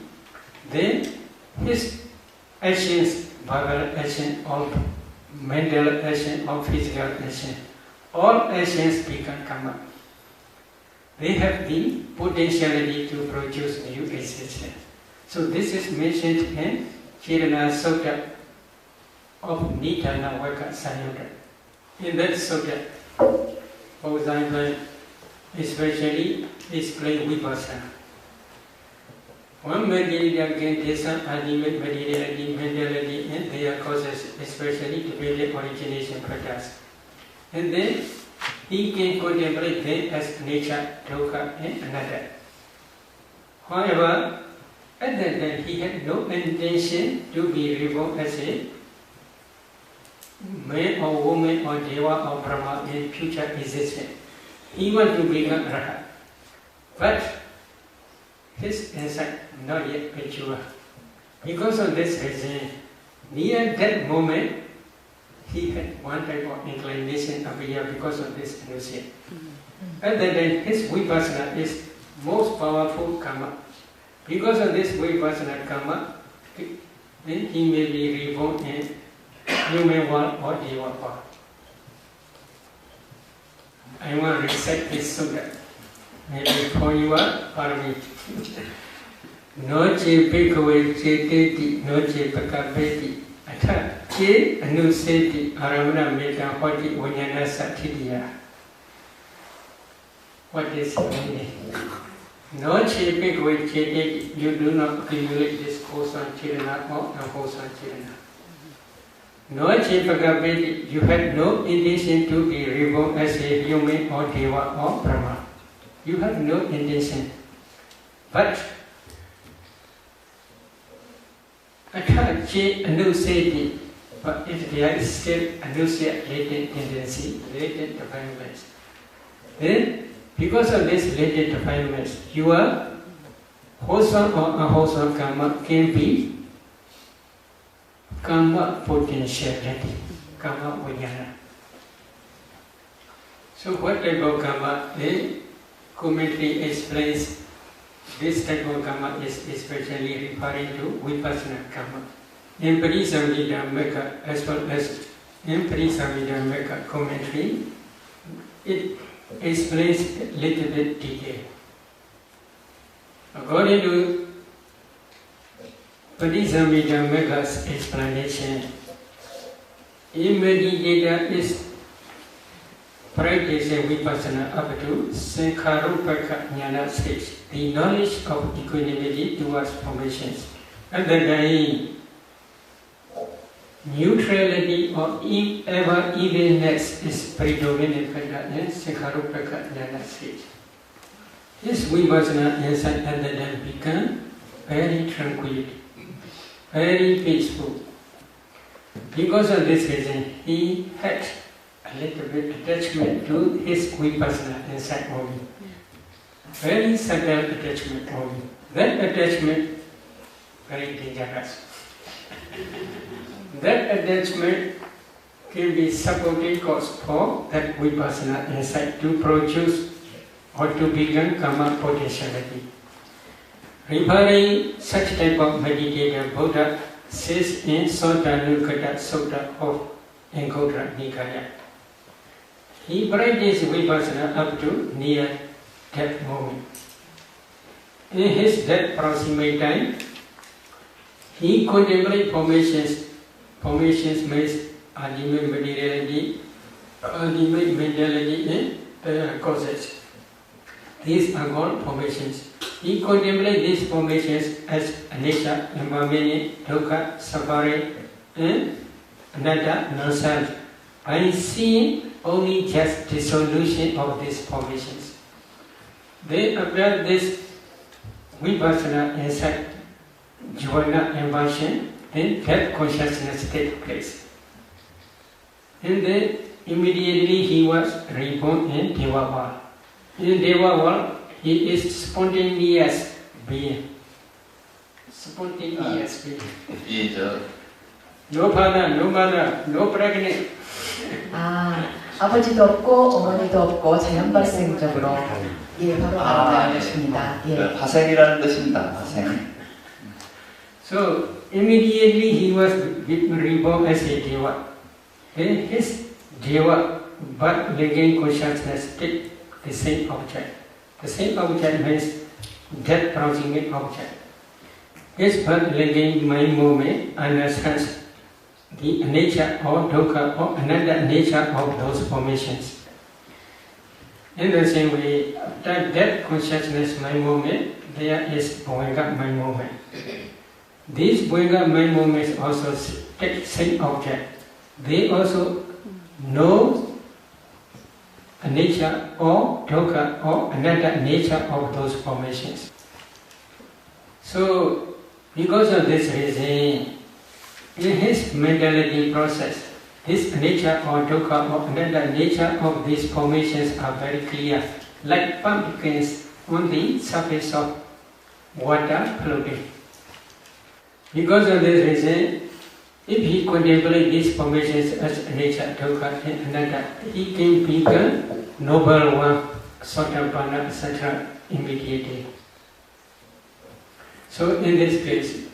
then his actions, verbal action, or mental action, or physical action, all actions become karma. They have the potentiality to produce new existence. So this is mentioned in Kirana Sutta of Nidana Vaka Sayuta. In that sutta, for example, especially explain vipassana. One material can take some ultimate materiality, mentality, and their causes, especially to build origination products. And then he can contemplate them as nature, dukkha, and anatta. However, other than he had no intention to be reborn as a man or woman or deva or brahma in future existence. He wants to become Rahat. But his insight not yet mature. Because of this reason, near that moment, he had one type of inclination appear because of this anusya. Other than his vipassana is most powerful karma. Because of this vipassana karma, then he may be reborn in human world or deva world. I want to recite this sutta. Maybe for you are parami. Noche bhikkhave ceteti, noche pakapeti, atha che anuseti aramana metta hoti vajnana satthiya. What is the meaning? Noche bhikkhave ceteti, you do not accumulate this wholesome chirana or unwholesome chirana. Noche pakapeti, you had no intention to be reborn as a human or deva or brahma. You have no intention. But atha che anuseti, but if there is still anusya latent tendency, latent defilements, then because of this latent defilements, your wholesome or unwholesome karma can be karma potentiality, karma vijnana. So what type of karma? The commentary explains this type of karma is especially referring to vipassana karma. In Parisamhita Mekha as well as in Parisamhita Mekha commentary, it explains a little bit detail. According to Parisamhita Mekha's explanation, a meditator is practicing vipassana up to Sankharupaka Jnana stage, the knowledge of equanimity towards formations. And then neutrality or ever evenness is predominant in Sankharupaka Jnana stage. This vipassana insight and then become very tranquil, very peaceful. Because of this reason, he had a little bit attachment to his vipassana insight only. Very subtle attachment only. That attachment very dangerous. That attachment can be supporting cause for that vipassana insight to produce or to become karma potentiality. Referring such type of meditator, Buddha says in Sotanukata Sutta of Anguttara Nikaya. He practiced vipassana up to near death moment. In his death proximate time, he contemplated formations means ultimate materiality, ultimate mentality and causes. These are called formations. He contemplates these formations as anicca, impermanent, dukkha, suffering, and anatta, non-self, by seeing only just dissolution of these formations. They apply this vipassana inside jhana inversion, then that consciousness takes place. And then immediately he was reborn in Deva world. In Deva world, he is spontaneous being. Spontaneous being. 이저 No father, no mother, no pregnant. 아버지도 없고 어머니도 없고 자연 발생적으로 바로 아름다운 것입니다. 화생이라는 뜻입니다. 화생. So immediately he was reborn as a Deva. Then his Deva, but again consciousness take the same object. The same object means death proximate object. His birth again mind movement understands the nature or dukkha or another nature of those formations. In the same way, after that consciousness mind movement, there is Bhavanga mind movement. These Bhavanga mind movements also take same object. They also know a nature or dukkha or another nature of those formations. So, because of this reason, in his mentality process, this nature or dukkha or another nature of these formations are very clear, like pumpkins on the surface of water floating. Because of this reason, if he contemplates these formations as nature, dukkha and anatta, he can become noble one, Sotapanna, etc. immediately. So in this case,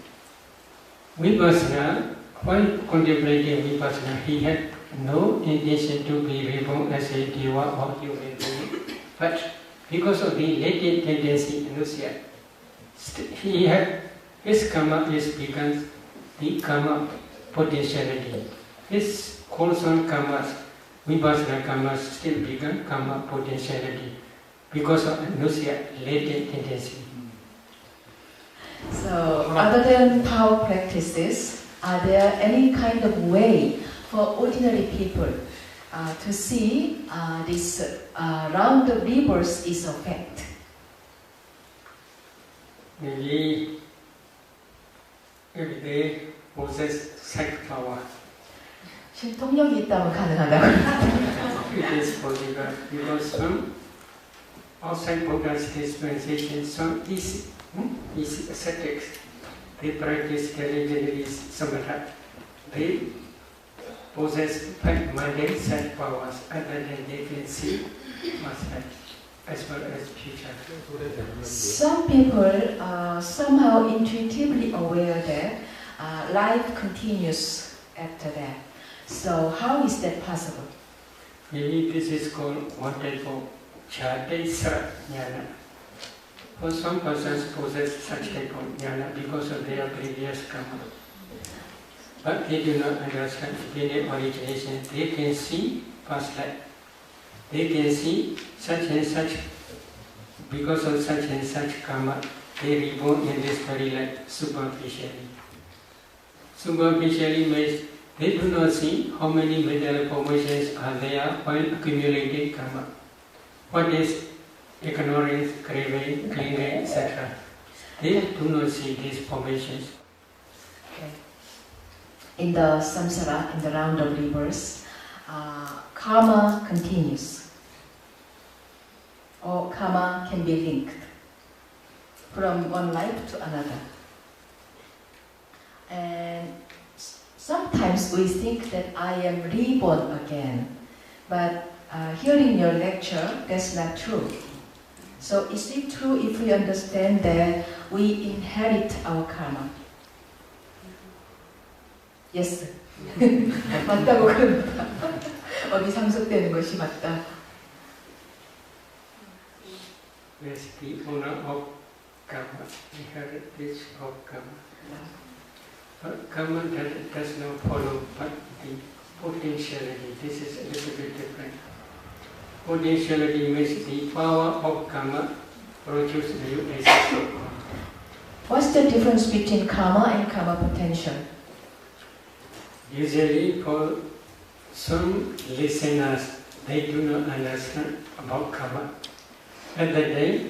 Vipassana, while contemplating Vipassana, he had no intention to be reborn as a Deva or human being. But because of the latent tendency, inertia, his karma is become the karma potentiality. His wholesome karmas, Vipassana karmas, still become karma potentiality because of inertia, latent tendency. So, other than Tao practices, are there any kind of way for ordinary people to see this round of rebirth is a fact? Maybe if they possess psychic power, 통력이 있다면 가능하다고. it is possible because some outside Buddha's dispensation, some is ascetics, they practice diligently samatha. They possess mundane self powers, other than they can see past as well as future. Some people are somehow intuitively aware that life continues after that. So how is that possible? Maybe this is called one type of Jatesa jnana. For some persons possess such type of jnana because of their previous karma. But they do not understand beginning origination. They can see past life. They can see such and such, because of such and such karma, they reborn in this very life superficially. Superficially means they do not see how many mental formations are there while accumulating karma. What is ignorance, craving, clinging, etc. They do not see these formations. Okay. In the samsara, in the round of rebirth, karma continues. Or karma can be linked from one life to another. And sometimes we think that I am reborn again, but hearing your lecture, that's not true. So is it true if we understand that we inherit our karma? Yes. 맞다고 그럽니다. 어디 상속되는 것이 맞다. Yes, the owner of karma, inherit this of karma. But karma does not follow but the potentiality. This is a little bit different. Potentiality means the power of karma produces new existence. What's the difference between karma and karma potential? Usually for some listeners, they do not understand about karma. At that day,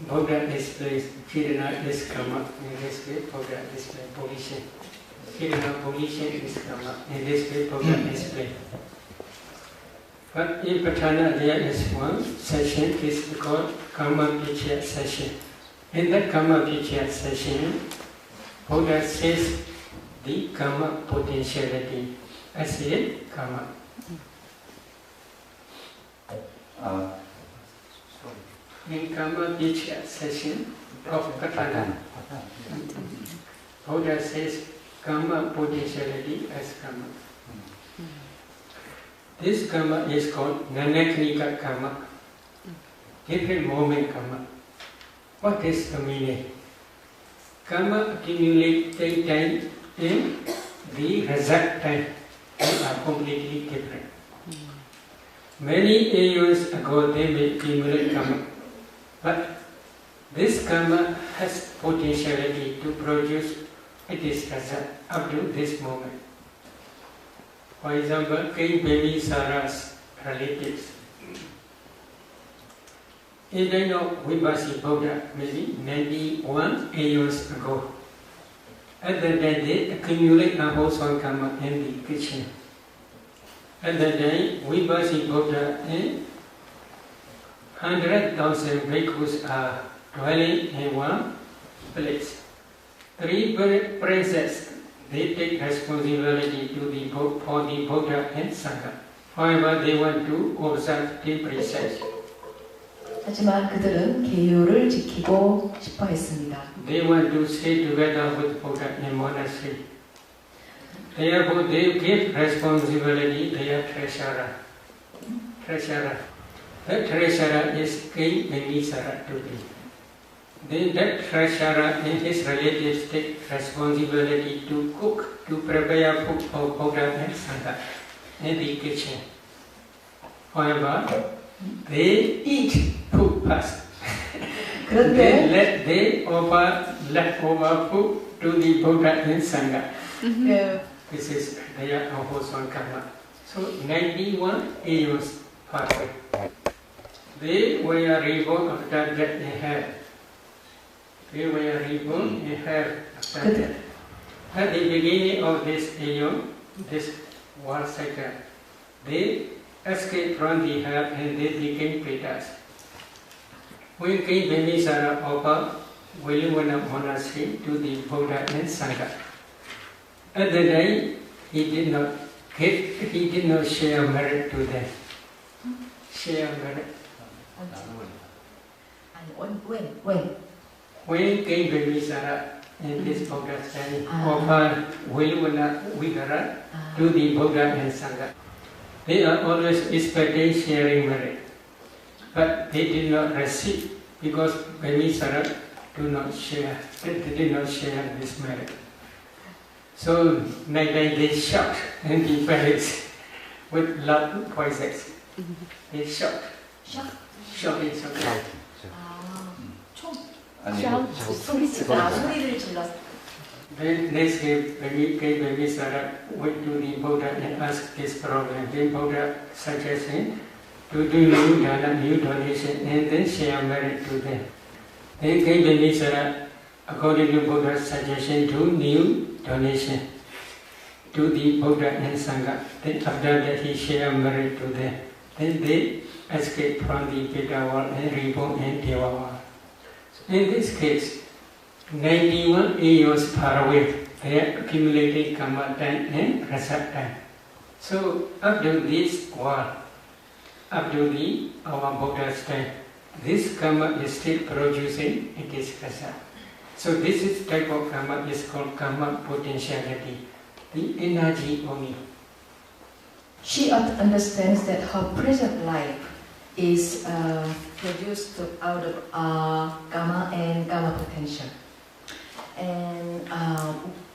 Buddha displays Kirana is karma, in this way Buddha displays position. Kirana position is karma, in this way Buddha displays. But in Patana there is one session, is called Karma Pichya session. In that Karma Pichya session, Buddha says the karma potentiality as in karma. In Karma Pichya session of Patana, Buddha says karma potentiality as karma. This karma is called Nanakanika karma, different moment karma. What is the meaning? Karma accumulates time and the result time are completely different. Many aeons ago they may accumulate karma, but this karma has potentiality to produce its result up to this moment. For example, King Bimbisara's relatives. In the time of Vipassi Buddha, maybe 91 years ago, at that time they accumulate a whole song karma in the kitchen. At that time, Vipassi Buddha and 100,000 bhikkhus are dwelling in one place. 3 princes, they take responsibility for the Buddha and Sangha. However, they want to observe the precepts. 하지만 그들은 계율을 지키고 싶어 했습니다. They want to stay together with Buddha in monastery. Therefore, they give responsibility to their treasurer. That treasurer is King Bimbisara today. Then that treasurer and his relatives take responsibility to cook, to prepare food for Buddha and Sangha in the kitchen. However, they eat food first. Then they offer leftover food to the Buddha and Sangha. This is their wholesome karma. So 91 years passed. They were reborn after that in hell. They were reborn in hell after that. At the beginning of this aeon, this world cycle, they escaped from the hell and they became Pretas. When King Bimbisara offered Veluvana monastery to the Buddha and Sangha, at the day he did not share merit to them. Share merit. And When King Bimbisara in this Buddha's time offered Veluvana Vigara to the Buddha and Sangha, they are always expecting sharing merit. But they did not receive because Bimbisara did not share this merit. So they shocked and the parents with loud voices. They shocked. Shocking something. 소리를 질렀어. Then next day, Bimbisara went to the Buddha and asked this problem. Then Buddha suggested to do new dana, new donation, and then share merit to them. Then King Bimbisara, according to Buddha's suggestion, do new donation to the Buddha and Sangha. Then after that he shared merit to them. Then they escaped from the Pita world and reborn in Deva world. In this case, 91 years far away, they are accumulating karma time and rasa time. So up to this world, up to our Buddha's time, this karma is still producing its rasa. So this is type of karma is called karma potentiality, the energy only. She understands that her present life is produced out of karma and karma potential. And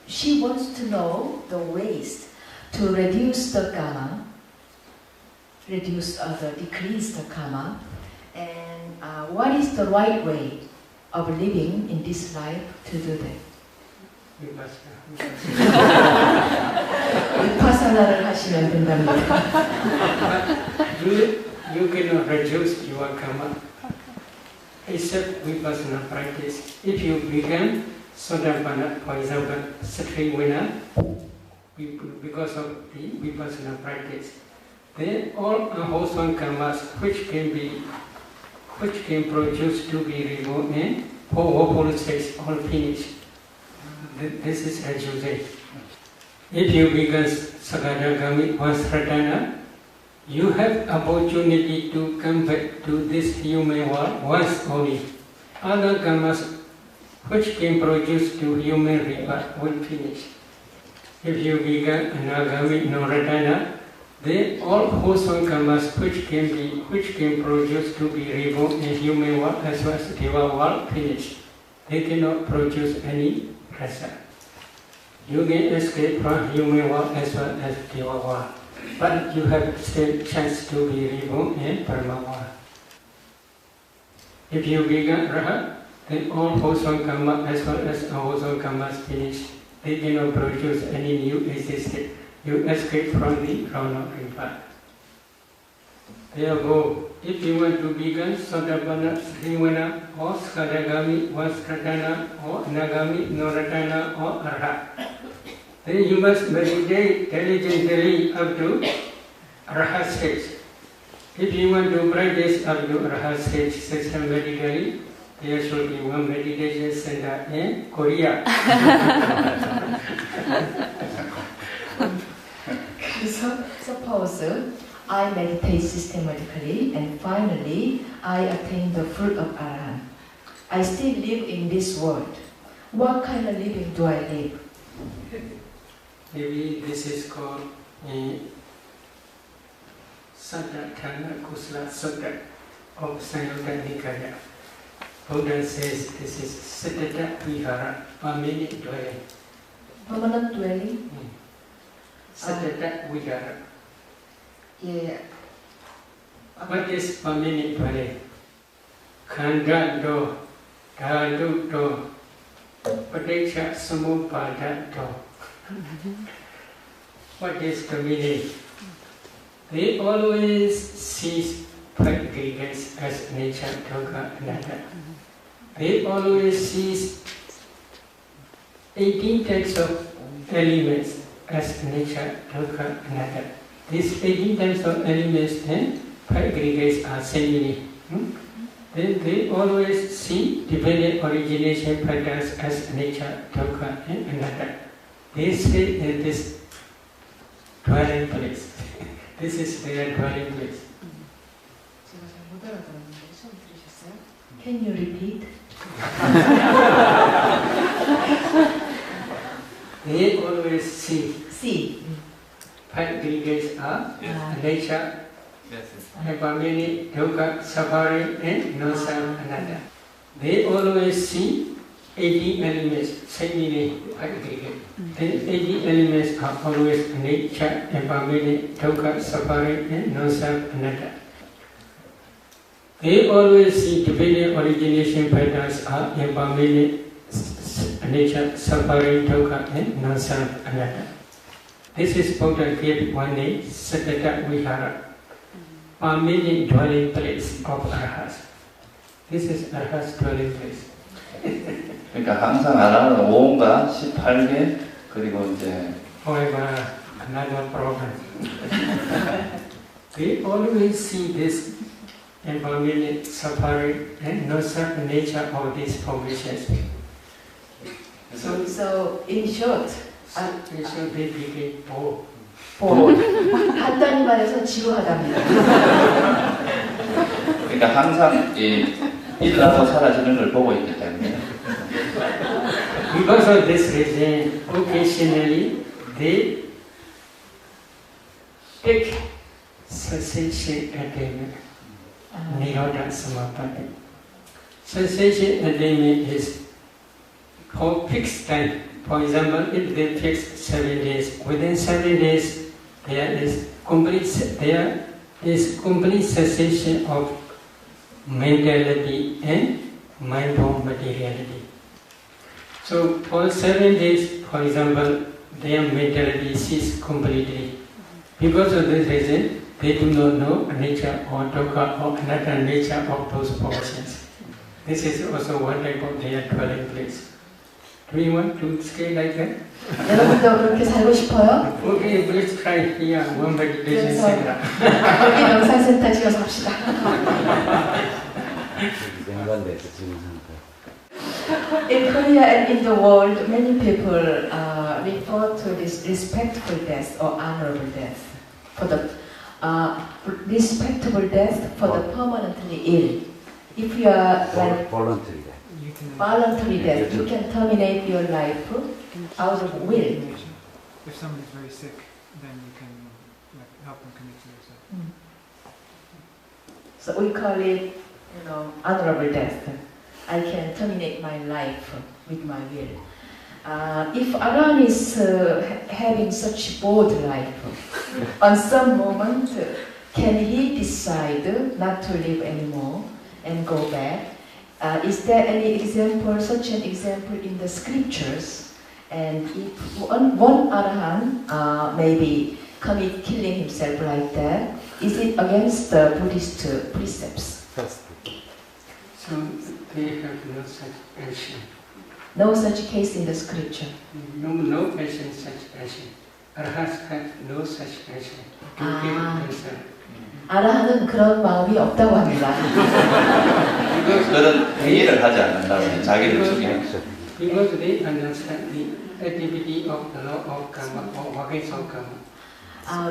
she wants to know the ways to reduce the karma, decrease the karma, and what is the right way of living in this life to do that? vipassana를 하시면 된답니다. You cannot reduce your karma except vipassana practice. If you become Sotapanna, for example, Kshatriya winner, because of the vipassana practice, then all unwholesome karmas which can produce to be removed and whole states all finished. This is reducing. If you become Sakadagami or Sratana, you have opportunity to come back to this human world once only. Other karmas which can produce to human rebirth will finish. If you become Anagami Noratana, then all wholesome karmas which can produce to be reborn in human world as well as Deva world finish. They cannot produce any rasa. You can escape from human world as well as Deva world, but you have still chance to be reborn in Parama world. If you become Rahat, then all wholesome karma as well as unwholesome karmas finish. They cannot produce any new existence. You escape from the ground of rebirth. Therefore, if you want to become Sotapanna, Sriwana, or Skadagami, or Skratana, or Nagami, Noratana, or Arhat, then you must meditate diligently up to Arhat stage. If you want to practice up to Arhat stage systematically, there should be one meditation center in Korea. So, suppose I meditate systematically and finally I attain the fruit of Arahant. I still live in this world. What kind of living do I live? Maybe this is called Saddha-Dhamma Kusala Sutta of Samyutta Nikaya. Buddha says this is Siddhata Vihara, permanent dwelling. Permanent dwelling? Siddhata Vihara. Yeah. What is permanent dwelling? Khanda do, dhatu do, paticca samuppada do. What is the meaning? They always see five aggregates as nature, dukkha, anatta. They always see 18 types of elements as nature, dukkha, anatta. These 18 types of elements and five aggregates are similar. Then they always see dependent origination patterns as nature, dukkha, and anatta. They stay in this dwelling place. This is their dwelling place. Can you repeat? They always see. See. Five aggregates are nature, permanent, dukkha, suffering, and non-self, anatta. They always see 80 elements, similarly five aggregates. Then 80 elements are always nature, permanent, dukkha, suffering, and non-self, anatta. They always see dependent origination patterns are impermanent, nature, suffering, dukkha, and non-self, anatta. This is Buddha gave one name, Siddhata Vihara, permanent dwelling place of Arhats. This is Arhats dwelling place. 그러니까 항상 아라는 5가 18개 그리고 이제 However, another problem. We always see this impermanent, suffering, and non-self nature of these formations. So in short, We should be begin both. 간단히 말해서 지루하답니다. 그러니까 항상 일어나고 사라지는 걸 보고 있기 때문에 Because of this reason, occasionally they take cessation attainment, Nirodha Samapatti. Cessation attainment is called fixed time For example, if they fix 7 days, within 7 days there is complete cessation of mentality and mind-bound materiality. So for 7 days, for example, their mentality ceases completely. Because of this reason, they do not know nature or dukkha or anatta nature of those portions. This is also one type of their dwelling place. Do you want to stay like that? 여러분도 그렇게 살고 싶어요? Okay, let's try here one meditation 그래서 center. 여기 명상센터 지어서 합시다. 연관돼서 질문하는 거예요. In Korea and in the world, many people refer to this respectful death or honorable death. For the respectable death for the permanently ill. If you are like voluntary. voluntary death, you can terminate your life out of will. If someone is very sick, then you can help them commit suicide. So we call it, honorable death. I can terminate my life with my will. If Aran is having such bold life, on some moment, can he decide not to live anymore and go back? Is there any example, such an example in the scriptures? And if one Arahant maybe commit killing himself like that, is it against the Buddhist precepts? So they have no such action. No such case in the scripture. No action such action. Arhats have no such action. To kill themselves. 아라한은 그런 마음이 없다고 합니다. 그런 행위를 하지 않는다면 자기를 죽이는 Because they understand the activity of the law of karma or workings of karma.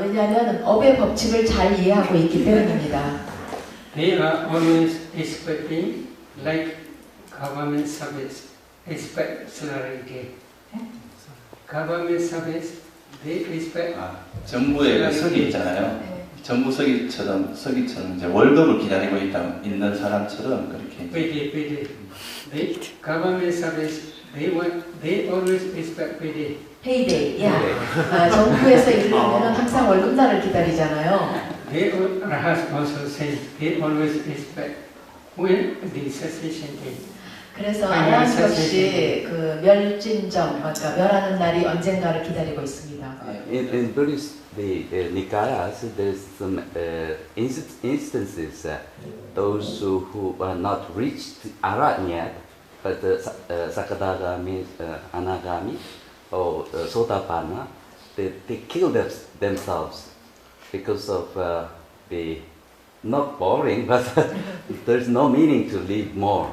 왜냐하면 업의 법칙을 잘 이해하고 있기 때문입니다. They are always expecting, like government service, expect salary. Government service, they expect. 정부의 그 서기 있잖아요. 정부 서기처럼 이제 월급을 기다리고 있는 사람처럼 그렇게. Payday. They government service, they always expect payday. Payday. 정부에서 일을 하면 항상 월급날을 기다리잖아요. They Rahas also say they always expect when the cessation day. 그래서 아라한 역시 그 멸진정, 그러니까 멸하는 날이 언젠가를 기다리고 있습니다. In Buddhist the Nikayas, there's some instances those who are not reached Arhat yet, but Sakadagami, Anagami, or Sotapanna, they kill themselves because of the not boring, but there's no meaning to live more.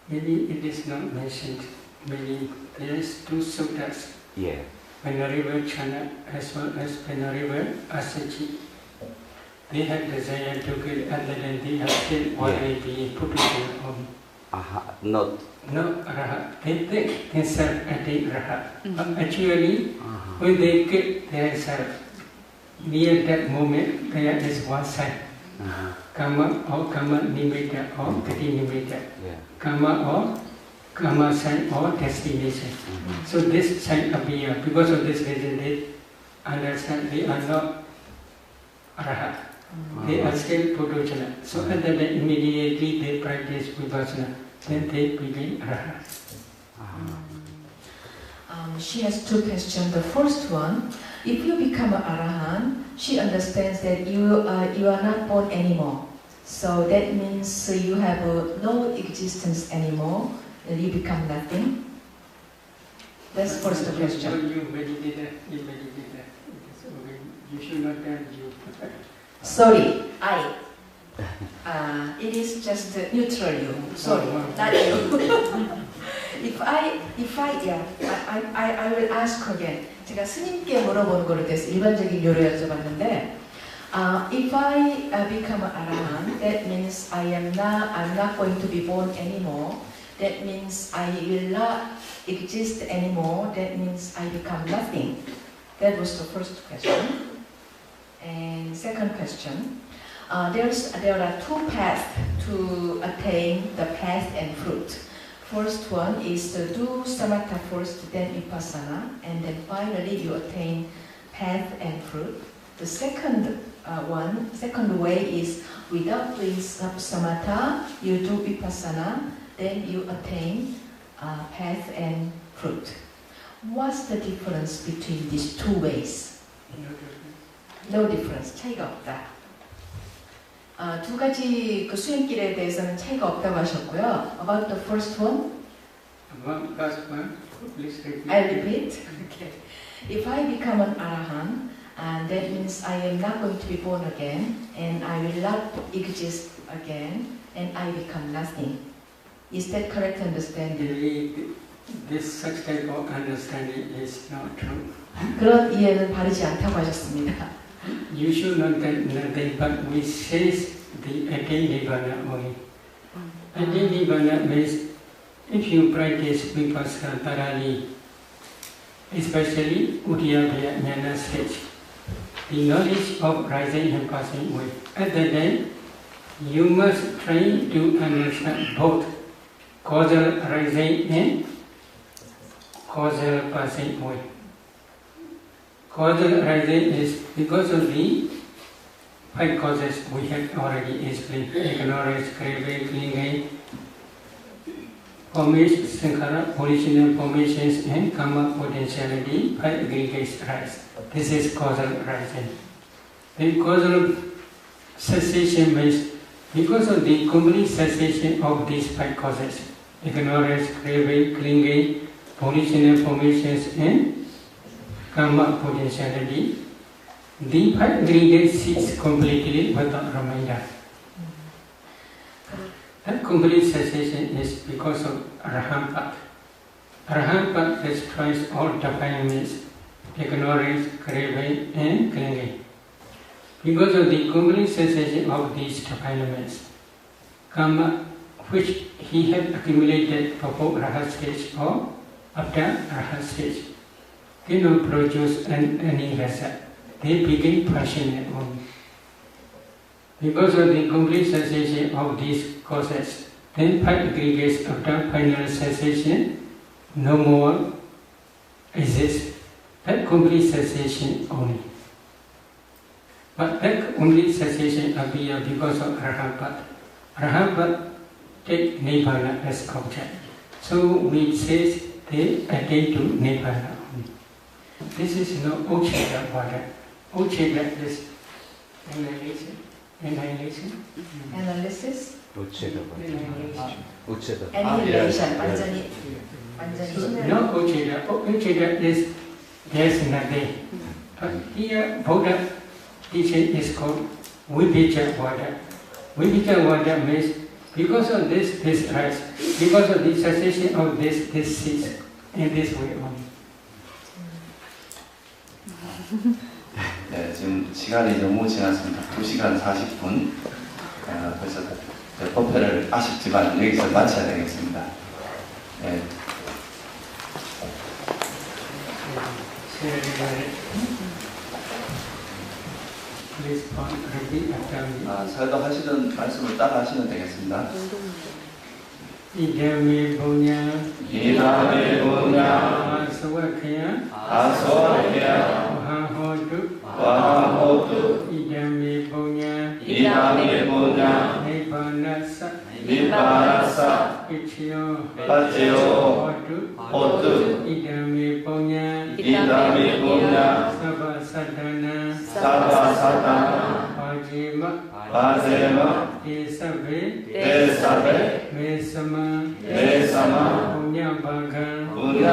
Maybe it is not mentioned. Maybe there is two suttas. Yeah. Venerable Chana as well as Venerable Asaji. They had desire to kill other than they have killed already put to Not. No Rahat. They think themselves as the Rahat. Actually, when they kill themselves, near that moment there is one sign. Karma or Karma Nimitta or Gati Nimitta. Karma or Karma sign or destination. So this sign appear. Because of this reason they understand they are not Arahat. They are still Puduchana. So and then immediately they practice Vipassana. Then they become Arahat. She has two questions. The first one, if you become an Arahant, she understands that you are not born anymore. So that means you have no existence anymore, and you become nothing. That's first question. You meditate. You should not tell you. Sorry, it is just neutral you. Sorry, not you. If I will ask again. 제가 스님께 물어보는 거로 대해서 일반적인 요로 여쭤봤는데, if I become an Arahant, that means I'm not going to be born anymore. That means I will not exist anymore. That means I become nothing. That was the first question. And second question, there are two paths to attain the path and fruit. First one is to do samatha first, then vipassana, and then finally you attain path and fruit. The second way is without doing samatha, you do vipassana, then you attain path and fruit. What's the difference between these two ways? No difference. 차이가 없다. 두 가지 그 수행길에 대해서는 차이가 없다고 하셨고요. About the first one, First one, please repeat. I'll repeat. Okay. If I become an arahant, and that means I am not going to be born again, and I will not exist again, and I become nothing. Is that correct understanding? This such type of understanding is not true. 그런 이해는 바르지 않다고 하셨습니다. You should not get nothing, but we say the attain nirvana only. Attain nirvana means if you practice vipassana thoroughly, especially Uddiyabhaya Jnana stage, the knowledge of rising and passing away. At that time, you must try to understand both causal rising and causal passing away. Causal rising is because of the 5 causes we have already explained: ignorance, craving, clinging, formation, sankhara, original formations, and karma potentiality, 5 aggregates rise. This is causal rising. Then causal cessation means because of the complete cessation of these 5 causes: ignorance, craving, clinging, original formations, and karma potentiality, the 5 aggregates cease completely without reminder. That complete cessation is because of Arahant Path. Arahant Path destroys all defilements, ignorance, craving, and clinging. Because of the complete cessation of these defilements, karma which he had accumulated before Arahant stage or after Arahant stage cannot produce any result. They became passionate only. Because of the complete cessation of these causes, then 5 aggregates after final cessation no more exist. That complete cessation only. But that complete cessation appears because of Arahant Path. Arahant Path take Nibbana as object. So we say they attain to Nibbana only. This is no Ucheda water. Ucheda is annihilation. Annihilation. Analysis, Annihilation. annihilation, 완전히. No Ucheda. Ucheda is there's nothing. But here Buddha teaching is called Vibhijavada. Vibhijavada means because of this rise, because of the cessation of this cease, in this way only. 네, 지금 시간이 너무 지났습니다. 2시간 40분. 그래서 법회를 아쉽지만 여기서 마쳐야 되겠습니다. 네. 설교하시는 말씀을 따라 하시면 되겠습니다. 이담이 보냐 이담이 보냐 아소와케야 아소와케야 와하호두 와하호두 이담이 보냐 이담이 보냐 니바나사 니바나사 이치요 빠지요 호두 이담이 보냐 이담이 보냐 사바사다나 사바사다나 바지마 바제마 데사베 데사베 메사마 메사마 punya bagan punya